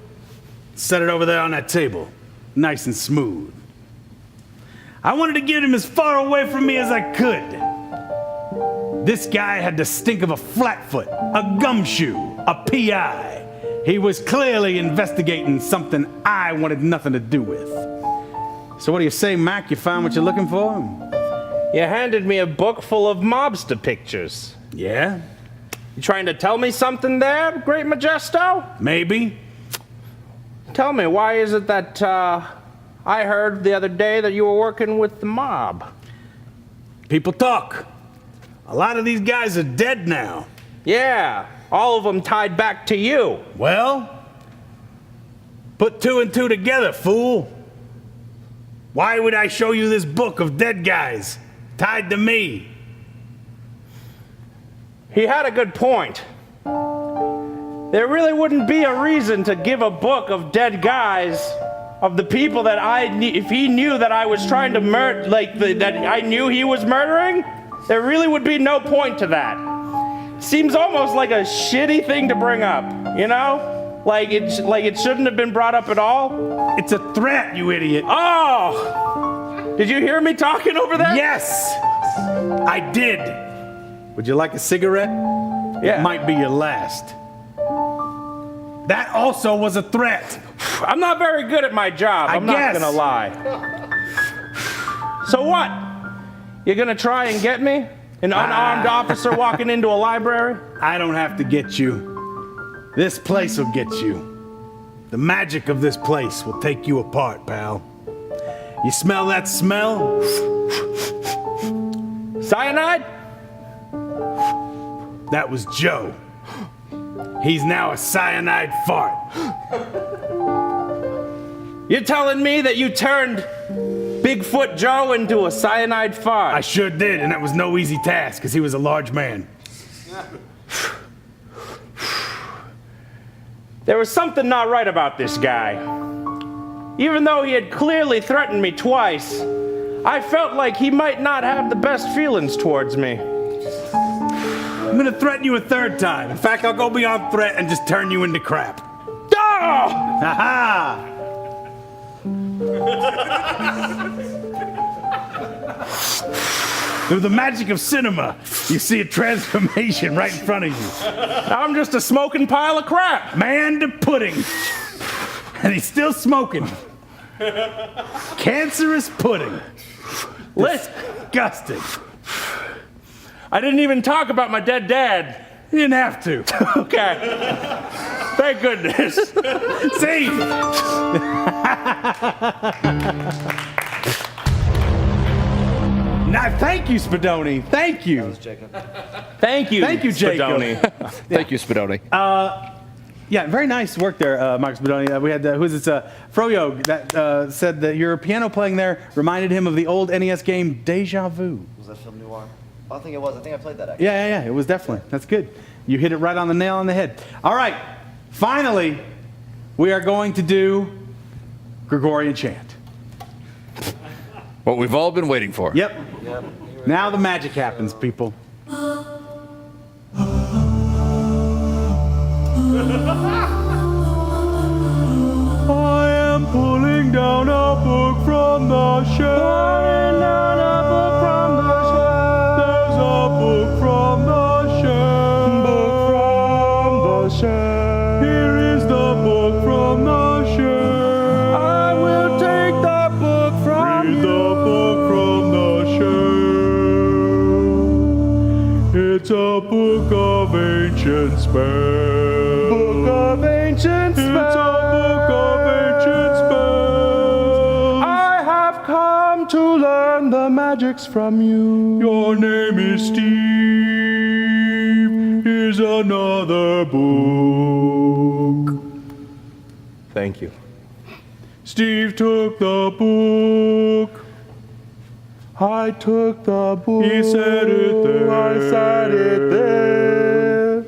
Set it over there on that table, nice and smooth. I wanted to get him as far away from me as I could. This guy had the stink of a flatfoot, a gumshoe, a PI. He was clearly investigating something I wanted nothing to do with. So what do you say, Mac? You found what you're looking for? You handed me a book full of mobster pictures. Yeah? You trying to tell me something there, great Majesto? Maybe. Tell me, why is it that I heard the other day that you were working with the mob? People talk. A lot of these guys are dead now. Yeah, all of them tied back to you. Well, put two and two together, fool. Why would I show you this book of dead guys tied to me? He had a good point. There really wouldn't be a reason to give a book of dead guys of the people that if he knew that I was trying to murder, that I knew he was murdering, there really would be no point to that. Seems almost like a shitty thing to bring up, you know? Like it shouldn't have been brought up at all. It's a threat, you idiot. Oh! Did you hear me talking over there? Yes, I did. Would you like a cigarette? Yeah. It might be your last. That also was a threat. I'm not very good at my job. I'm not gonna lie. So what? You're gonna try and get me? An unarmed officer walking into a library? I don't have to get you. This place will get you. The magic of this place will take you apart, pal. You smell that smell? Cyanide? That was Joe. He's now a cyanide fart. You're telling me that you turned Bigfoot Joe into a cyanide fart? I sure did, and that was no easy task, because he was a large man. There was something not right about this guy. Even though he had clearly threatened me twice, I felt like he might not have the best feelings towards me. I'm gonna threaten you a third time. In fact, I'll go beyond threat and just turn you into crap. Oh! Ha-ha! Through the magic of cinema, you see a transformation right in front of you. I'm just a smoking pile of crap. Man to pudding. And he's still smoking. Cancerous pudding. Disgusting. I didn't even talk about my dead dad. You didn't have to. Okay. Thank goodness. See? Now, thank you, Spadoni. Thank you. Thank you. Thank you, Jacob. Spadoni. Thank you, Spadoni. Yeah, very nice work there, Mark Spadoni. We had, who is this, Froyo, that said that your piano playing there reminded him of the old NES game Deja Vu. Was that film noir? I think it was. I think I played that actually. Yeah, it was definitely. That's good. You hit it right on the nail on the head. All right, finally, we are going to do Gregorian chant. What we've all been waiting for. Yep. Now the magic happens, people. I am pulling down a book from the shelf. There's a book from the shelf. Here is the book from the shelf. I will take the book from you. Read the book from the shelf. It's a book of ancient spells. Book of ancient spells. It's a book of ancient spells. I have come to learn the magics from you. Your name is Steve. Here's another book. Thank you. Steve took the book. I took the book. He said it there. I said it there.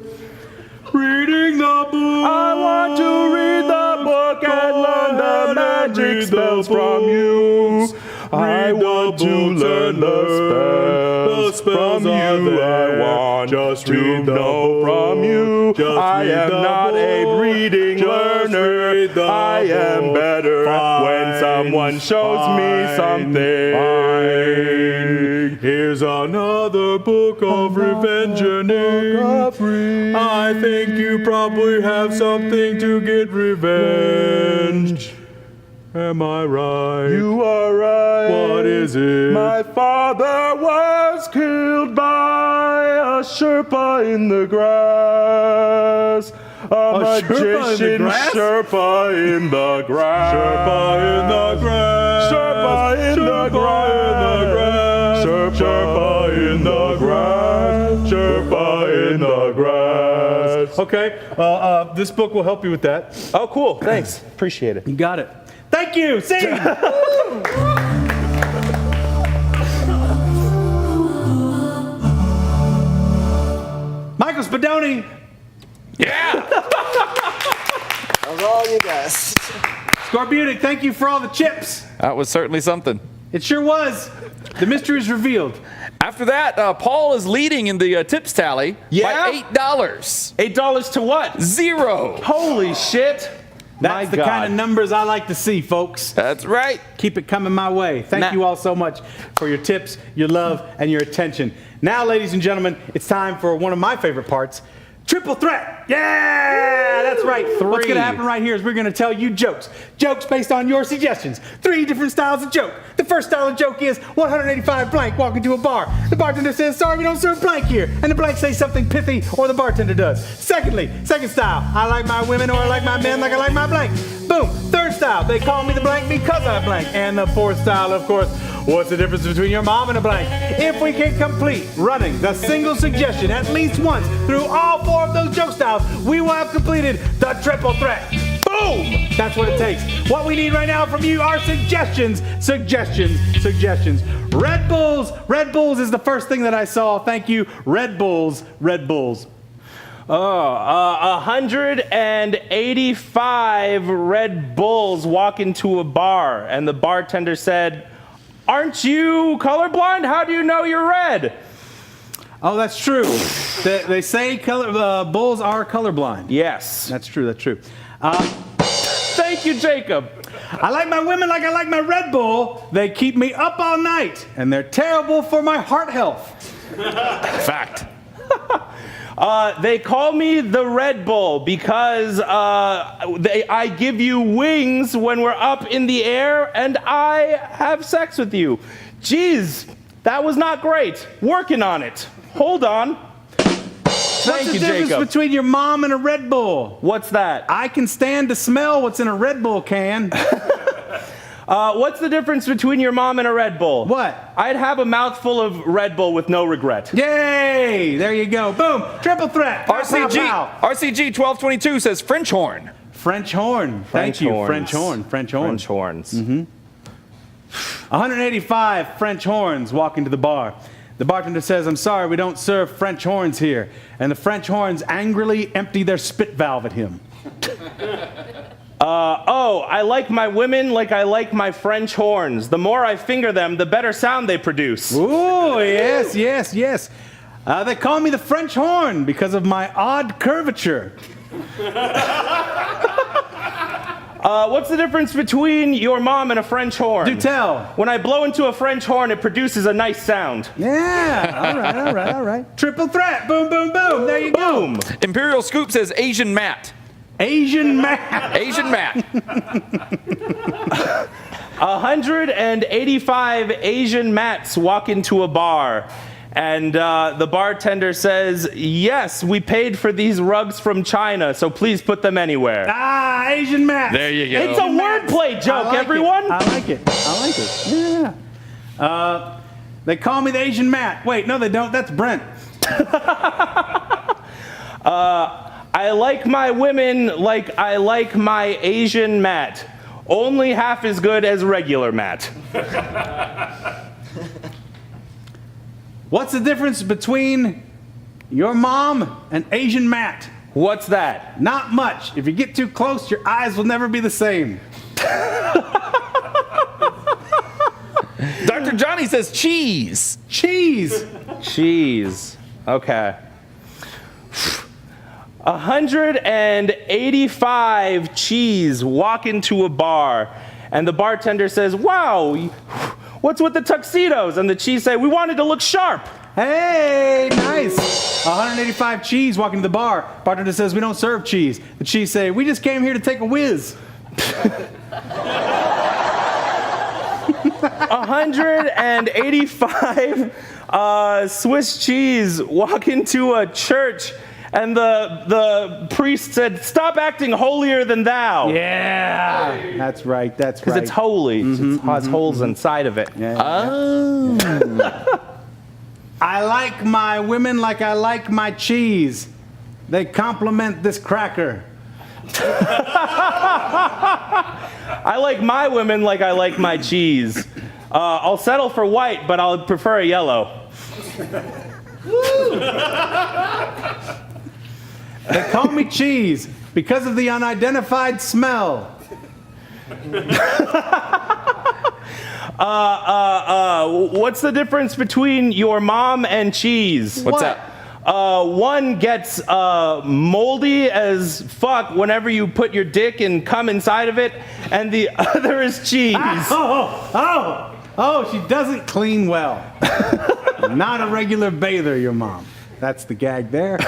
Reading the book. I want to read the book and learn the magic spells from you. I want to learn the spells from you. I want just to know from you. I am not a reading learner. I am better when someone shows me something. Here's another book of revenge. I think you probably have something to get revenge. Am I right? You are right. What is it? My father was killed by a Sherpa in the grass. A magician Sherpa in the grass. Sherpa in the grass. Sherpa in the grass. Sherpa in the grass. Sherpa in the grass. Okay, this book will help you with that. Oh, cool. Thanks. Appreciate it. You got it. Thank you. See you. Michael Spadoni. Yeah! That was all you guys. Scorbutic, thank you for all the chips. That was certainly something. It sure was. The mystery is revealed. After that, Paul is leading in the tips tally by $8. $8 to what? 0. Holy shit. That's the kind of numbers I like to see, folks. That's right. Keep it coming my way. Thank you all so much for your tips, your love, and your attention. Now, ladies and gentlemen, it's time for one of my favorite parts, Triple Threat. Yeah, that's right. What's going to happen right here is we're going to tell you jokes. Jokes based on your suggestions. 3 different styles of joke. The first style of joke is 185 blank walk into a bar. The bartender says, sorry, we don't serve blank here. And the blank says something pithy, or the bartender does. Second style, I like my women or I like my men like I like my blank. Boom. Third style, they call me the blank because I blank. And the fourth style, of course, what's the difference between your mom and a blank? If we can complete running the single suggestion at least once through all 4 of those joke styles, we will have completed the triple threat. Boom! That's what it takes. What we need right now from you are suggestions. Red Bulls is the first thing that I saw. Thank you. Red Bulls. 185 Red Bulls walk into a bar, and the bartender said, aren't you colorblind? How do you know you're red? Oh, that's true. They say bulls are colorblind. Yes. That's true. Thank you, Jacob. I like my women like I like my Red Bull. They keep me up all night, and they're terrible for my heart health. Fact. They call me the Red Bull because I give you wings when we're up in the air and I have sex with you. Jeez, that was not great. Working on it. Hold on. Thank you, What's the difference Jacob. between your mom and a Red Bull? What's that? I can stand to smell what's in a Red Bull can. What's the difference between your mom and a Red Bull? What? I'd have a mouthful of Red Bull with no regret. Yay! There you go. Boom. Triple threat. Pow, pow, pow. RCG 1222 says French horn. French horn. Thank you. French horn. French horns. 185 French horns walk into the bar. The bartender says, I'm sorry, we don't serve French horns here. And the French horns angrily empty their spit valve at him. I like my women like I like my French horns. The more I finger them, the better sound they produce. Ooh, yes. They call me the French horn because of my odd curvature. What's the difference between your mom and a French horn? Do tell. When I blow into a French horn, it produces a nice sound. Yeah, all right. Triple threat. Boom, boom, boom. There you go. Boom. Imperial Scoop says Asian Matt. Asian Matt. 185 Asian Mats walk into a bar, and the bartender says, yes, we paid for these rugs from China, so please put them anywhere. Asian Matt. There you go. It's a wordplay joke, everyone. I like it. Yeah. They call me the Asian Matt. Wait, no, they don't. That's Brent. I like my women like I like my Asian Matt. Only half as good as regular Matt. What's the difference between your mom and Asian Matt? What's that? Not much. If you get too close, your eyes will never be the same. Dr. Johnny says cheese. Cheese. Okay. 185 cheese walk into a bar, and the bartender says, wow, what's with the tuxedos? And the cheese say, we wanted to look sharp. Hey, nice. 185 cheese walk into the bar. Bartender says, we don't serve cheese. The cheese say, we just came here to take a whiz. 185 Swiss cheese walk into a church, and the priest said, stop acting holier than thou. Yeah. That's right. Because it's holy. It has holes inside of it. I like my women like I like my cheese. They compliment this cracker. I like my women like I like my cheese. I'll settle for white, but I'll prefer a yellow. They call me cheese because of the unidentified smell. What's the difference between your mom and cheese? What's that? One gets moldy as fuck whenever you put your dick and cum inside of it, and the other is cheese. Oh, she doesn't clean well. Not a regular bather, your mom. That's the gag there.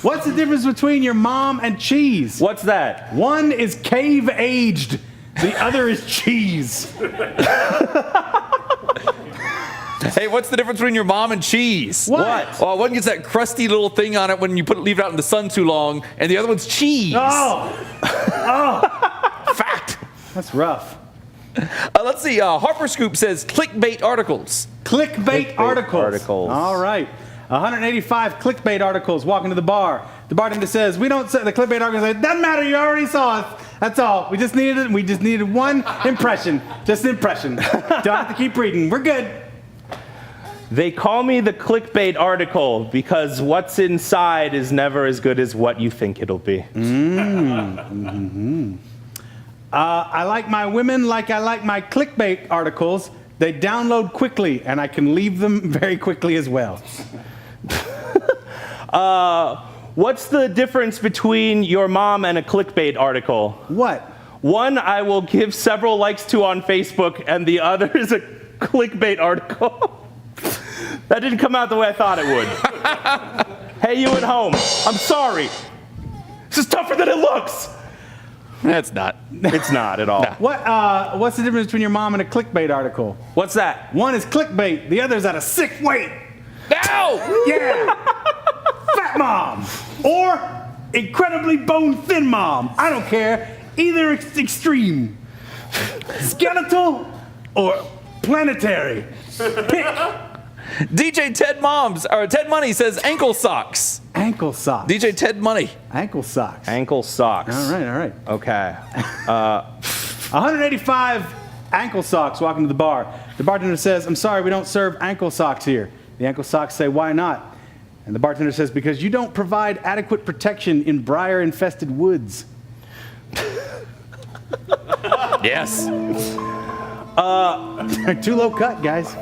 What's the difference between your mom and cheese? What's that? One is cave aged, the other is cheese. Hey, what's the difference between your mom and cheese? What? Oh, one gets that crusty little thing on it when you leave it out in the sun too long, and the other one's cheese. Fact. That's rough. Let's see. Harper Scoop says clickbait articles. Clickbait articles. All right. 185 clickbait articles walking to the bar. The bartender says, "We don't say the clickbait articles." Say, "Doesn't matter. You already saw us. That's all. We just needed one impression. Just an impression. Don't have to keep reading. We're good." They call me the clickbait article because what's inside is never as good as what you think it'll be. I like my women like I like my clickbait articles. They download quickly, and I can leave them very quickly as well. What's the difference between your mom and a clickbait article? What? One I will give several likes to on Facebook, and the other is a clickbait article. That didn't come out the way I thought it would. Hey, you at home, I'm sorry. This is tougher than it looks. That's not. It's not at all. Nah. What's the difference between your mom and a clickbait article? What's that? One is clickbait, the other's at a sick weight. Ow! Yeah! Fat mom! Or incredibly bone-thin mom. I don't care. Either extreme. Skeletal or planetary. Pick. DJ Ted Money says ankle socks. Ankle socks. DJ Ted Money. Ankle socks. Ankle socks. All right. Okay. 185 ankle socks walking to the bar. The bartender says, "I'm sorry, we don't serve ankle socks here." The ankle socks say, "Why not?" And the bartender says, "Because you don't provide adequate protection in briar-infested woods." Yes. Too low cut, guys.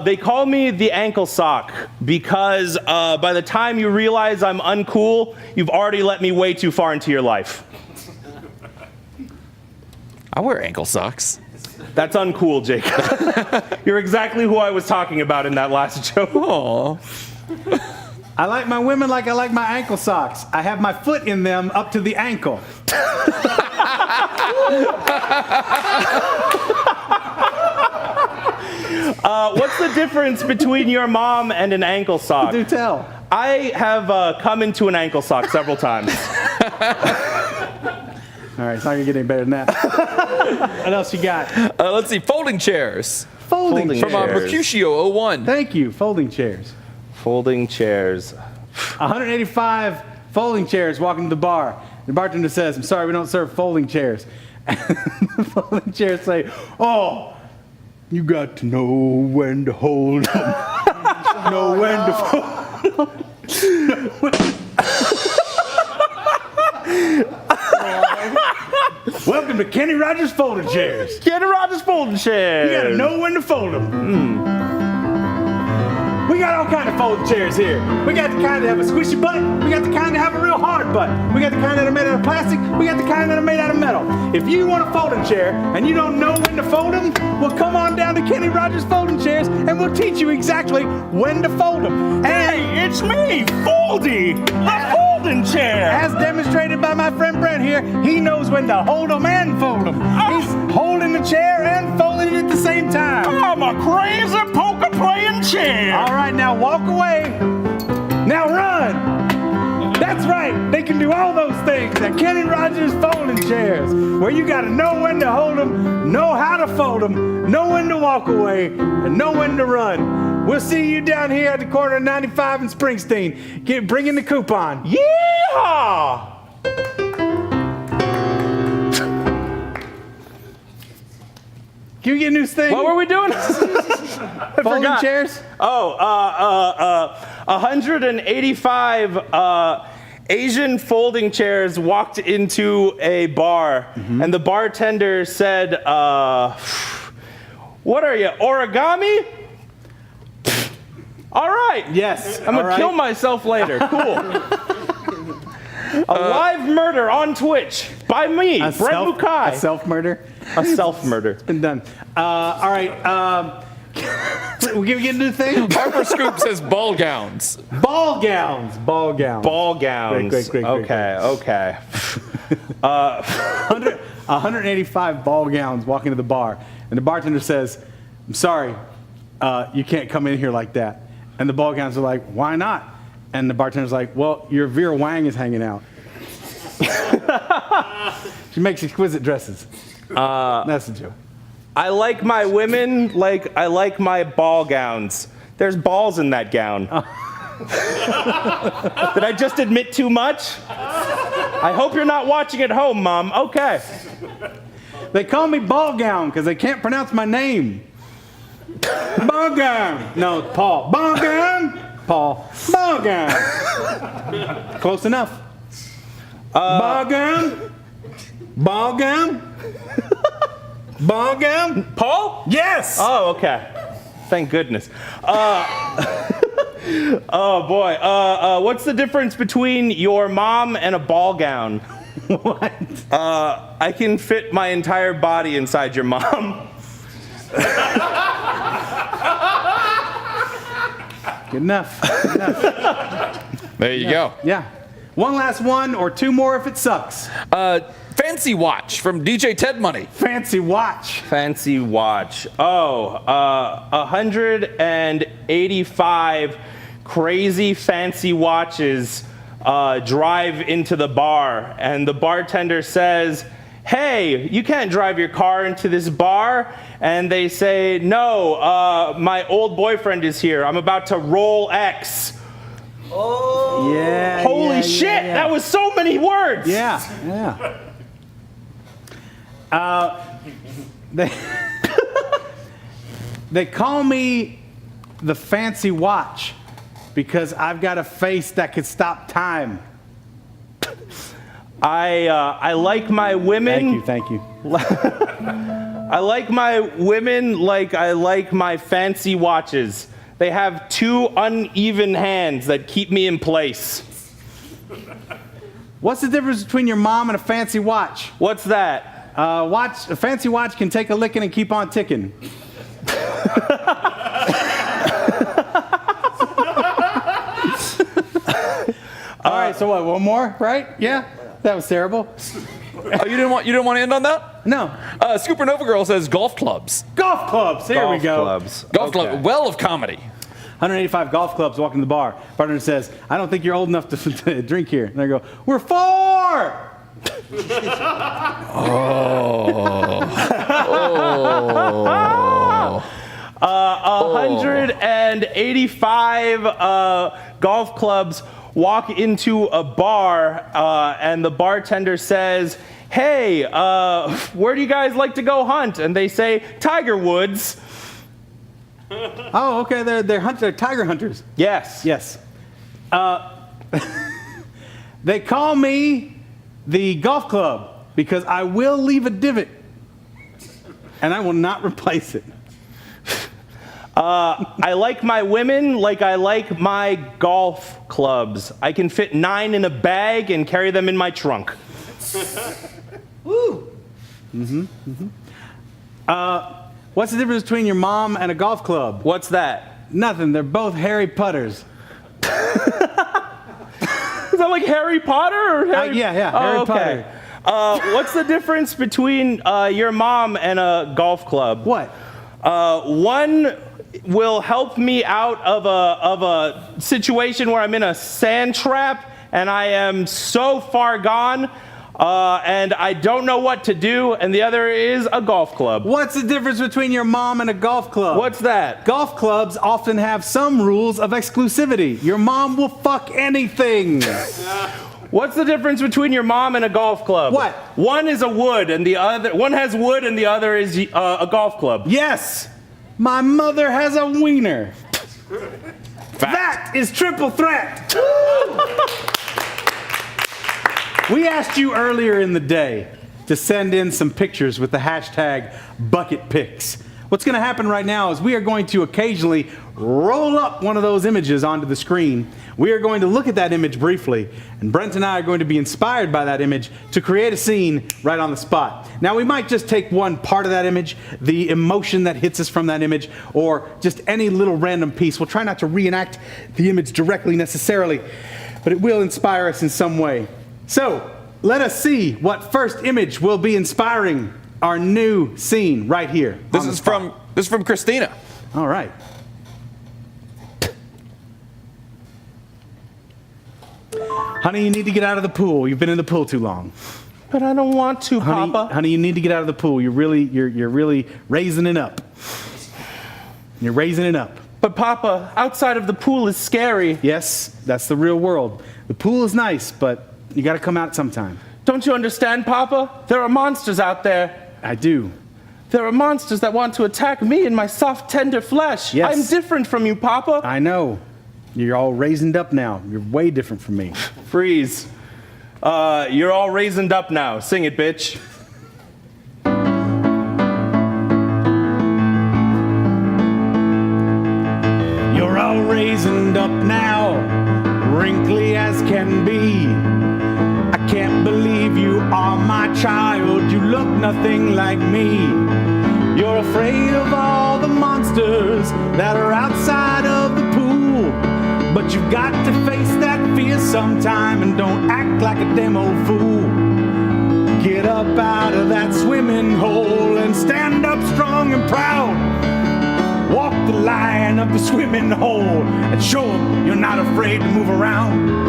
They call me the ankle sock because by the time you realize I'm uncool, you've already let me way too far into your life. I wear ankle socks. That's uncool, Jake. You're exactly who I was talking about in that last joke. Aww. I like my women like I like my ankle socks. I have my foot in them up to the ankle. What's the difference between your mom and an ankle sock? Do tell. I have come into an ankle sock several times. All right, it's not gonna get any better than that. What else you got? Let's see. Folding chairs. Folding From chairs. Mercutio 01. Thank you, folding chairs. Folding chairs. 185 folding chairs walking to the bar. The bartender says, "I'm sorry, we don't serve folding chairs." And the folding chairs say, "Oh, you got to know when to hold them. Know when to fold them." Welcome to Kenny Rogers folding chairs. Kenny Rogers folding chairs. You gotta know when to fold them. We got all kind of folding chairs here. We got the kind that have a squishy butt. We got the kind that have a real hard butt. We got the kind that are made out of plastic. We got the kind that are made out of metal. If you want a folding chair and you don't know when to fold them, well, come on down to Kenny Rogers Folding Chairs and we'll teach you exactly when to fold them. Hey, it's me, Foldy, the folding chair. As demonstrated by my friend Brent here, he knows when to hold them and fold them. He's holding the chair and folding it at the same time. I'm a crazy poker playing chair. All right, now walk away. Now run. That's right. They can do all those things at Kenny Rogers Folding Chairs, where you got to know when to hold them, know how to fold them, know when to walk away, and know when to run. We'll see you down here at the corner of 95 and Springsteen. Bring in the coupon. Yeehaw! Can we get a new thing? What were we doing? Folding chairs? Oh, 185 Asian folding chairs walked into a bar, and the bartender said, what are you, origami? All right. Yes. I'm going to kill myself later. Cool. A live murder on Twitch by me, Brent Bukai. A self-murder? A self-murder. It's been done. All right. We're going to get into the thing? Harper Scoop says ball gowns. Ball gowns. Ball gowns. Ball gowns. Great. Okay. 185 ball gowns walk into the bar, and the bartender says, I'm sorry, you can't come in here like that. And the ball gowns are like, why not? And the bartender's like, well, your Vera Wang is hanging out. She makes exquisite dresses. That's the joke. I like my women like I like my ball gowns. There's balls in that gown. Did I just admit too much? I hope you're not watching at home, Mom. Okay. They call me Ball Gown because they can't pronounce my name. Ball Gown. No, Paul. Ball Gown. Paul. Ball Gown. Close enough. Ball Gown. Ball Gown. Ball Gown. Paul? Yes. Oh, okay. Thank goodness. Oh boy. What's the difference between your mom and a ball gown? What? I can fit my entire body inside your mom. Good enough. There you go. Yeah. One last one or two more if it sucks. Fancy watch from DJ Ted Money. Fancy watch. Fancy watch. 185 crazy fancy watches drive into the bar, and the bartender says, hey, you can't drive your car into this bar. And they say, no, my old boyfriend is here. I'm about to roll X. Oh. Yeah. Holy shit, that was so many words. Yeah. They call me the fancy watch because I've got a face that could stop time. I like my women. Thank you. I like my women like I like my fancy watches. They have two uneven hands that keep me in place. What's the difference between your mom and a fancy watch? What's that? A fancy watch can take a licking and keep on ticking. All right, so what? One more, right? Yeah, that was terrible. Oh, you didn't want to end on that? No. Supernova Girl says golf clubs. Golf clubs. There we go. Golf club. Well of comedy. 185 golf clubs walk in the bar. Partner says, I don't think you're old enough to drink here. And they go, we're 4! 185 golf clubs walk into a bar, and the bartender says, hey, where do you guys like to go hunt? And they say, Tiger Woods. Oh, okay, they're tiger hunters. Yes. They call me the golf club because I will leave a divot and I will not replace it. I like my women like I like my golf clubs. I can fit 9 in a bag and carry them in my trunk. Woo. What's the difference between your mom and a golf club? What's that? Nothing. They're both Harry Putters. Is that like Harry Potter? Or Harry? Yeah, Oh, Harry okay. What's the difference between your mom and a golf club? What? One will help me out of a situation where I'm in a sand trap and I am so far gone and I don't know what to do, and the other is a golf club. What's the difference between your mom and a golf club? What's that? Golf clubs often have some rules of exclusivity. Your mom will fuck anything. What's the difference between your mom and a golf club? What? One is a wood and the other, one has wood and the other is a golf club. Yes, my mother has a wiener. That is triple threat. We asked you earlier in the day to send in some pictures with the hashtag #BucketPics. What's going to happen right now is we are going to occasionally roll up one of those images onto the screen. We are going to look at that image briefly, and Brent and I are going to be inspired by that image to create a scene right on the spot. Now, we might just take one part of that image, the emotion that hits us from that image, or just any little random piece. We'll try not to reenact the image directly necessarily, but it will inspire us in some way. So, let us see what first image will be inspiring our new scene right here. This is from Christina. All right. Honey, you need to get out of the pool. You've been in the pool too long. But I don't want to, Honey, Papa. honey, you need to get out of the pool. You're really raising it up. You're raising it up. But Papa, outside of the pool is scary. Yes, that's the real world. The pool is nice, but you got to come out sometime. Don't you understand, Papa? There are monsters out there. I do. There are monsters that want to attack me and my soft, tender flesh. Yes. I'm different from you, Papa. I know. You're all raisined up now. You're way different from me. Freeze. You're all raisined up now. Sing it, bitch. You're all raisined up now, wrinkly as can be. I can't believe you are my child. You look nothing like me. You're afraid of all the monsters that are outside of the pool. But you've got to face that fear sometime and don't act like a damn old fool. Get up out of that swimming hole and stand up strong and proud. Walk the line of the swimming hole and show them you're not afraid to move around.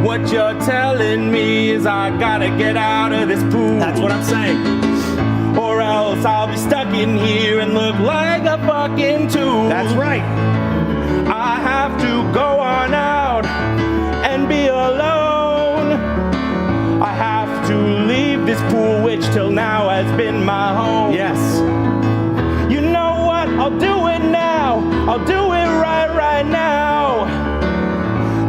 What you're telling me is I gotta get out of this pool. That's what I'm saying. Or else I'll be stuck in here and look like a fucking tool. That's right. I have to go on out and be alone. I have to leave this pool which till now has been my home. Yes. You know what? I'll do it now. I'll do it right now.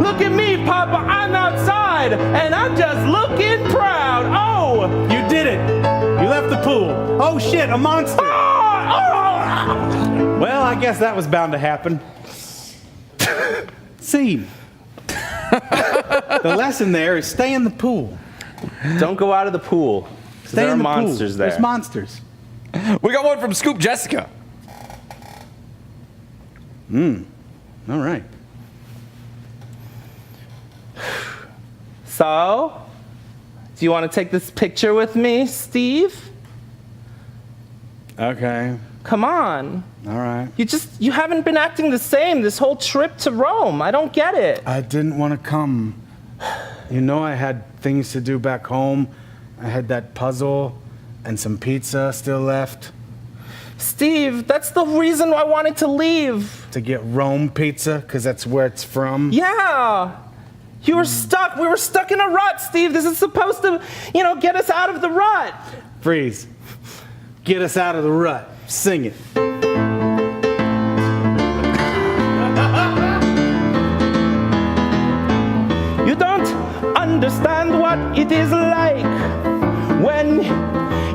Look at me, Papa. I'm outside and I'm just looking proud. Oh! You did it. You left the pool. Oh shit, a monster. Well, I guess that was bound to happen. Scene. The lesson there is stay in the pool. Don't go out of the pool. Stay There are in the monsters pool. there. There's monsters. We got one from Scoop Jessica. All right. So, do you want to take this picture with me, Steve? Okay. Come on. All right. You haven't been acting the same this whole trip to Rome. I don't get it. I didn't want to come. You know, I had things to do back home. I had that puzzle and some pizza still left. Steve, that's the reason I wanted to leave. To get Rome pizza, because that's where it's from. Yeah. You were stuck. We were stuck in a rut, Steve. This is supposed to, get us out of the rut. Freeze. Get us out of the rut. Sing it. You don't understand what it is like when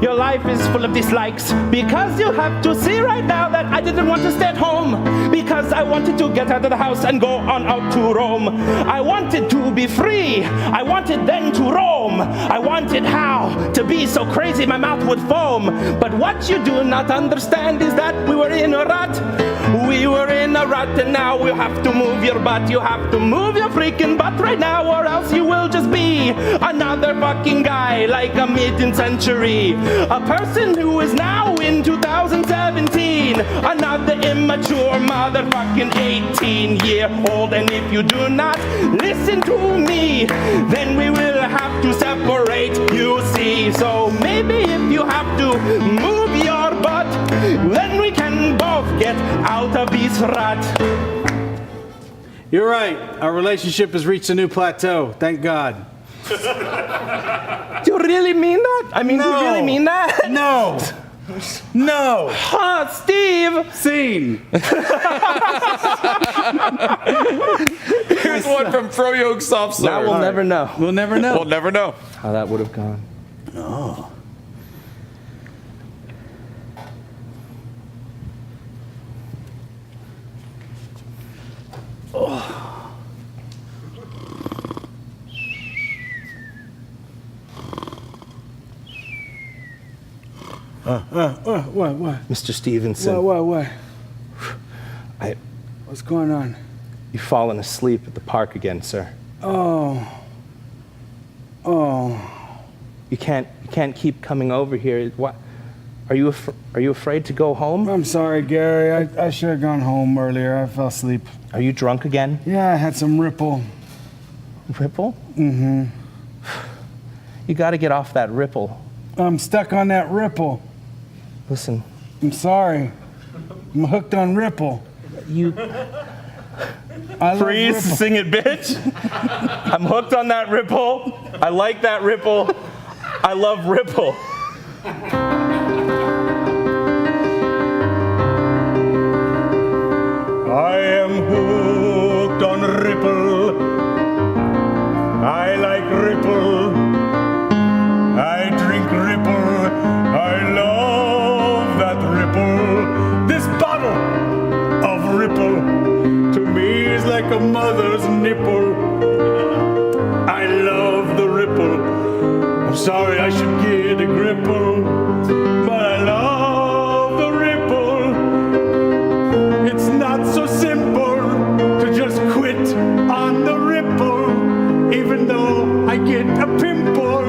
your life is full of dislikes, because you have to see right now that I didn't want to stay at home, because I wanted to get out of the house and go on out to Rome. I wanted to be free. I wanted then to roam. I wanted how to be so crazy my mouth would foam. But what you do not understand is that we were in a rut. We were in a rut, and now you have to move your butt. You have to move your freaking butt right now, or else you will just be another fucking guy like a mid-century. A person who is now in 2017. Another immature motherfucking 18-year-old. And if you do not listen to me, then we will have to separate, you see. So maybe if you have to move your butt, then we can both get out of this rut. You're right. Our relationship has reached a new plateau. Thank God. Do you really mean that? I mean, do you really mean that? No. No. Steve! Scene. Here's one from Froyo Soft Now we'll never know We'll never know. We'll never know. how that would have gone. What? Mr. Stevenson, What? I- What's going on? you've fallen asleep at the park again, sir. Oh. You can't keep coming over here. What? Are you afraid to go home? I'm sorry, Gary. I should have gone home earlier. I fell asleep. Are you drunk again? Yeah, I had some Ripple. Ripple? Mm-hmm. You got to get off that Ripple. I'm stuck on that Ripple. Listen, I'm sorry. I'm hooked on Ripple. you I love freeze, Ripple. sing it, bitch. I'm hooked on that Ripple. I like that Ripple. I love Ripple. I am hooked on Ripple. I like Ripple. I drink Ripple. I love that Ripple. This bottle of Ripple to me is like a mother's nipple. I love the Ripple. I'm sorry I should get a gripple, but I love the Ripple. It's not so simple to just quit on the Ripple, even though I get a pimple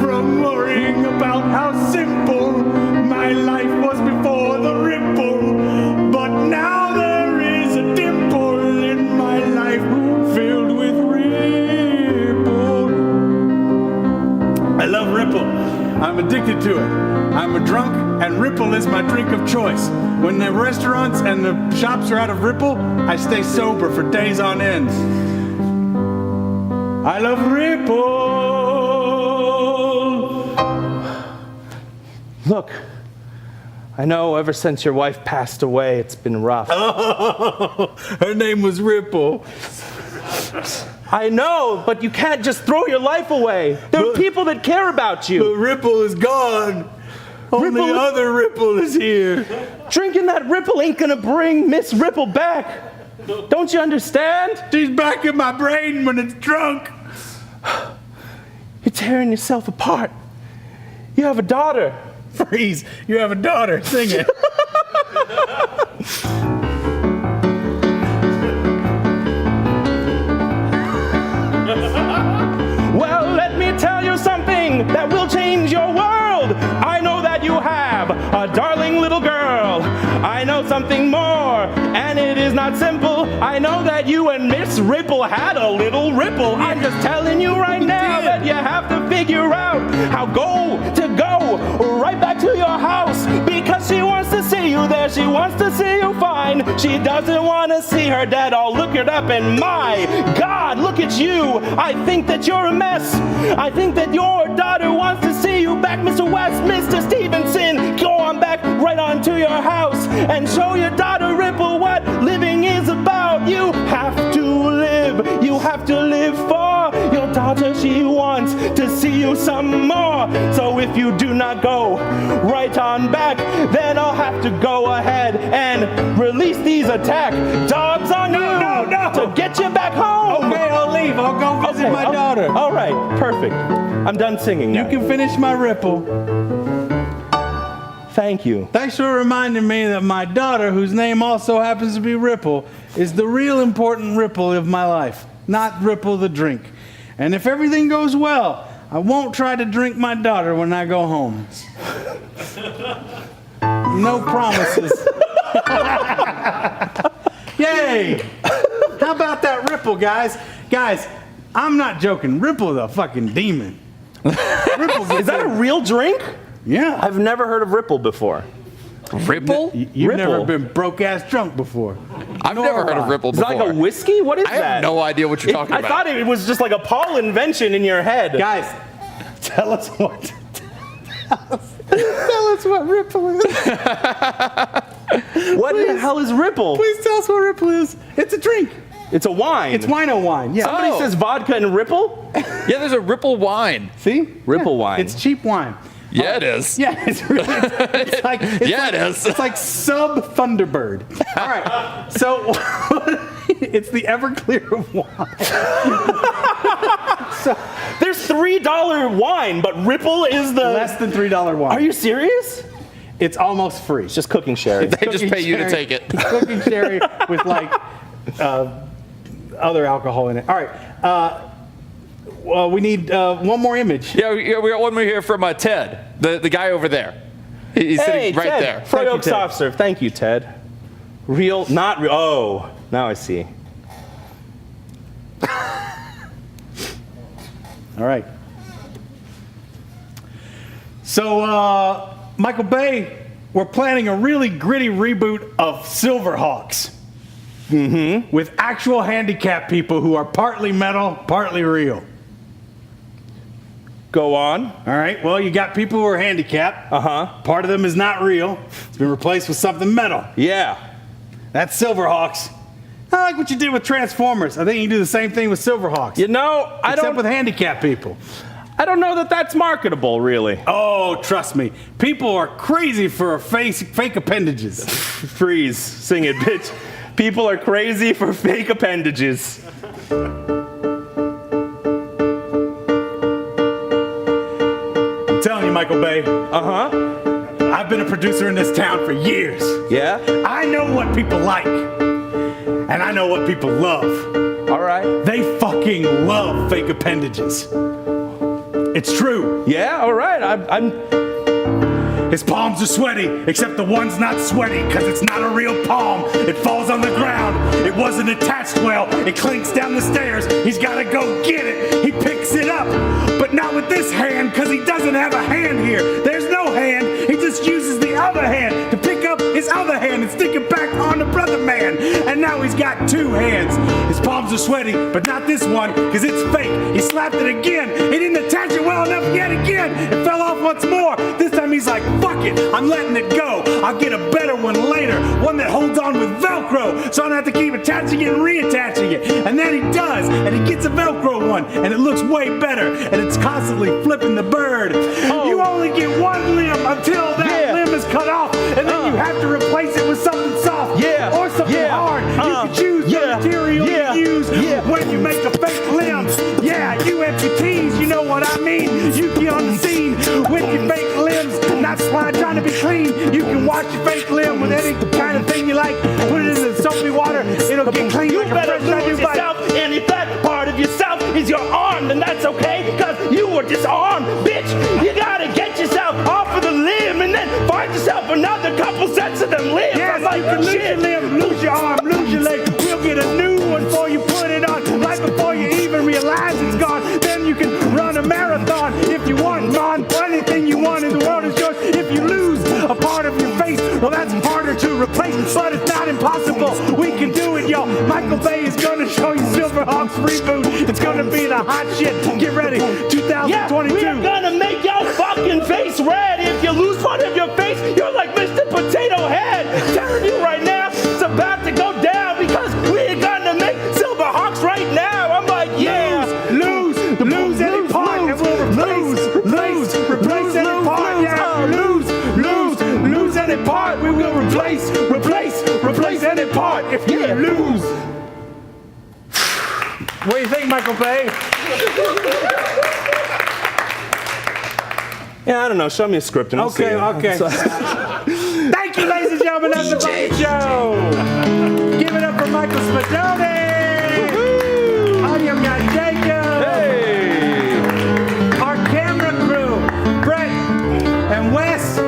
from worrying about how simple my life was before the Ripple. But now there is a dimple in my life filled with Ripple. I love Ripple. I'm addicted to it. I'm a drunk, and Ripple is my drink of choice. When the restaurants and the shops are out of Ripple, I stay sober for days on end. I love Ripple. Look, I know ever since your wife passed away, it's been rough. Her name was Ripple. I know, but you can't just throw your life away. There are people that care about But you. Ripple is gone. Only Ripple- other Ripple is here. Drinking that Ripple ain't gonna bring Miss Ripple back. Don't you understand? She's back in my brain when it's drunk. You're tearing yourself apart. You have a daughter. Freeze. You have a daughter. Sing it. Well, let me tell you something that will change your world. I know that you have a darling little girl. I know something more, and it is not simple. I know that you and Miss Ripple had a little ripple. I'm just telling you right now that you have to figure out how to go right back to your house, because she wants to see you there. She wants to see you fine. She doesn't want to see her dad all looking up, and my God, look at you. I think that you're a mess. I think that your daughter wants to see you back, Mr. West, Mr. Stevenson. Go on back right on to your house and show your daughter Ripple what living is about. You have to live. You have to live for your daughter. She wants to see you some more. So if you do not go right on back, then I'll have to go ahead and release these attack dogs on you to get you back home. Okay, I'll leave. I'll go visit my Okay, daughter. All right, perfect. I'm done singing now. You can finish my Ripple. Thank you. Thanks for reminding me that my daughter, whose name also happens to be Ripple, is the real important Ripple of my life, not Ripple the drink. And if everything goes well, I won't try to drink my daughter when I go home. No promises. Yay! How about that Ripple, guys? Guys, I'm not joking. Ripple's a fucking demon. Ripple Is that a real drink? Yeah. I've never heard of Ripple before. Ripple? You've Ripple. never been broke-ass drunk before. I've never heard of Ripple Is that before. like a whiskey? What is I that? have no idea what you're talking I about. thought it was just like a Paul invention in your head. Guys, tell us what. Tell us what Ripple is. What the hell is Ripple? Please tell us what Ripple is. It's a drink. It's a wine. It's wino wine. Yeah. Somebody Oh. says vodka and Ripple? Yeah, there's a Ripple wine. See? Ripple wine. It's cheap wine. Yeah, it is. Yeah, it's really. It's like. It's Yeah, like, it is. It's like sub Thunderbird. All right. So it's the Everclear of wine. There's $3 wine, but Ripple is the Less than $3 wine. Are you serious? It's almost free. It's just cooking sherry. They just Cooking pay you to sherry. take it. It's cooking sherry with like other alcohol in it. All right. Well, we need one more image. Yeah, we got one more here from Ted, the guy over there. He's Hey, sitting right Ted. there. Freud Thank you, Oaks Ted. officer. Thank you, Ted. Real, not real. Oh, now I see. All right. So, Michael Bay, we're planning a really gritty reboot of Silverhawks. Mm-hmm. With actual handicapped people who are partly metal, partly real. Go on. All right. Well, you got people who are handicapped. Uh-huh. Part of them is not real. It's been replaced with something metal. Yeah. That's Silverhawks. I like what you did with Transformers. I think you can do the same thing with Silverhawks. You know, Except with handicapped people. I don't know that that's marketable, really. Oh, trust me. People are crazy for fake appendages. Freeze. Sing it, bitch. People are crazy for fake appendages. I'm telling you, Michael Bay, Uh-huh. I've been a producer in this town for years. Yeah? I know what people like. And I know what people love. All right. They fucking love fake appendages. It's true. Yeah, all right. I'm His palms are sweaty, except the one's not sweaty, because it's not a real palm. It falls on the ground. It wasn't attached well. It clinks down the stairs. He's got to go get it. He picks it up, but not with this hand, because he doesn't have a hand here. There's no hand. He just uses the other hand to pick up his other hand and stick it back on the brother man. And now he's got two hands. His palms are sweaty, but not this one, because it's fake. He slapped it again. He didn't attach it well enough yet again. It fell off once more. This time he's like, fuck it, I'm letting it go. I'll get a better one later, one that holds on with Velcro, so I don't have to keep attaching it and reattaching it. And then he does, and he gets a Velcro one, and it looks way better, and it's constantly flipping the bird. You only get one limb until that limb is cut off, and then you have to replace it with something soft or something hard. You can choose the material you use when you make a fake limb. Yeah, you amputees, you know what I mean. You get on the scene with your fake limbs, not trying to be clean. You can wash your fake limb with any kind of thing you like. Put it in the soapy water, it'll get clean. You like better a fresh lose bite. yourself, and if that part of yourself is your arm, then that's okay, because you were disarmed, bitch. You gotta get yourself off of the limb and then find yourself another couple sets of them limbs. Yes, Like, you can lose your shit. limb, lose your arm, lose your leg. We'll get a new one before you put it on, right before you even realize it's gone. Then you can run a marathon if you want, man. Anything you want in the world is yours. If you lose a part of your face, well, that's harder to replace, but it's not impossible. We can do it, y'all. Michael Bay is gonna show you Silverhawks reboot. It's gonna be the hot shit. Get ready, 2022. Yeah, we're gonna make your fucking face red. If you lose part of your face, you're like Mr. Potato Head. I'm telling you right now, it's about to go down because we're gonna make Silverhawks right now. I'm like, yeah, lose any part, and we'll replace any part. Yeah, lose any part. We will replace any part if you lose. What do you think, Michael Bay? Yeah, I don't know. Show me a script and we'll see. Okay. Thank you, ladies and gentlemen. That's the Bucket Show. Give it up for Michael Spadoni. Audio guy Jacob. Hey! Our camera crew, Brent and Wes,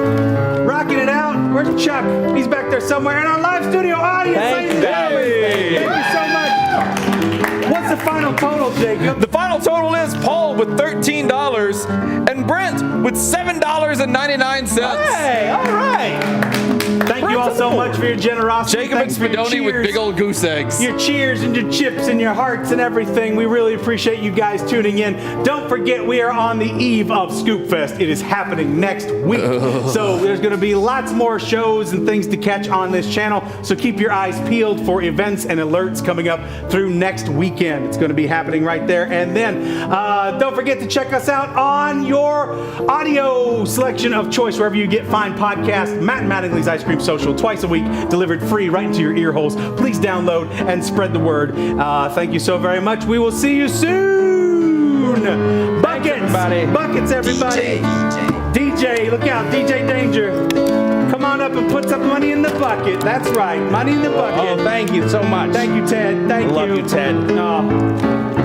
rocking it out. Where's Chuck? He's back there somewhere. And our live studio audience, ladies and gentlemen. Thank you so much. What's the final total, Jacob? The final total is Paul with $13 and Brent with $7.99. Hey, all right. Thank you all so much for your generosity. Jacob and Thanks for your Spadoni with cheers. big old goose eggs. Your cheers and your chips and your hearts and everything. We really appreciate you guys tuning in. Don't forget, we are on the eve of Scoop Fest. It is happening next week. So there's going to be lots more shows and things to catch on this channel. So keep your eyes peeled for events and alerts coming up through next weekend. It's going to be happening right there. And then don't forget to check us out on your audio selection of choice, wherever you get fine podcasts. Matt and Mattingly's Ice Cream Social, twice a week, delivered free right into your ear holes. Please download and spread the word. Thank you so very much. We will see you soon. Buckets, buckets, everybody. DJ, look out, DJ Danger. Come on up and put some money in the bucket. That's right, money in the bucket. Oh, thank you so much. Thank you, Ted. Thank you. Love you, Ted. Oh,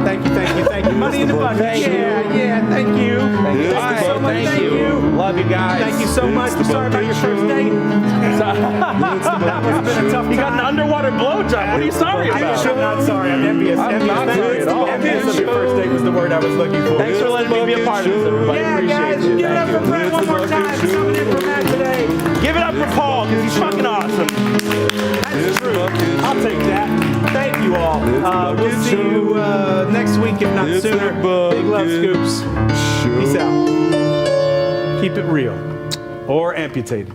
thank you, thank you, thank you. Money in the bucket. Thank you. Yeah, thank you. Thank you so much. Thank you. Love you guys. Thank you so much. I'm sorry about your first date. That must have been a tough time. You got an underwater blowjob. What are you sorry I'm about? not sorry. I'm envious. I'm not sorry at all. Envious of your first date was the word I was looking for. Thanks for letting me be a part of this, everybody. Yeah, Appreciate guys, you. give it up Thank for you. Brent one more time. Coming in for Matt today. Give it up for Paul, because he's fucking awesome. That's true. I'll take that. Thank you all. We'll see you next week, if not sooner. Big love, Scoops. Peace out. Keep it real. Or amputated.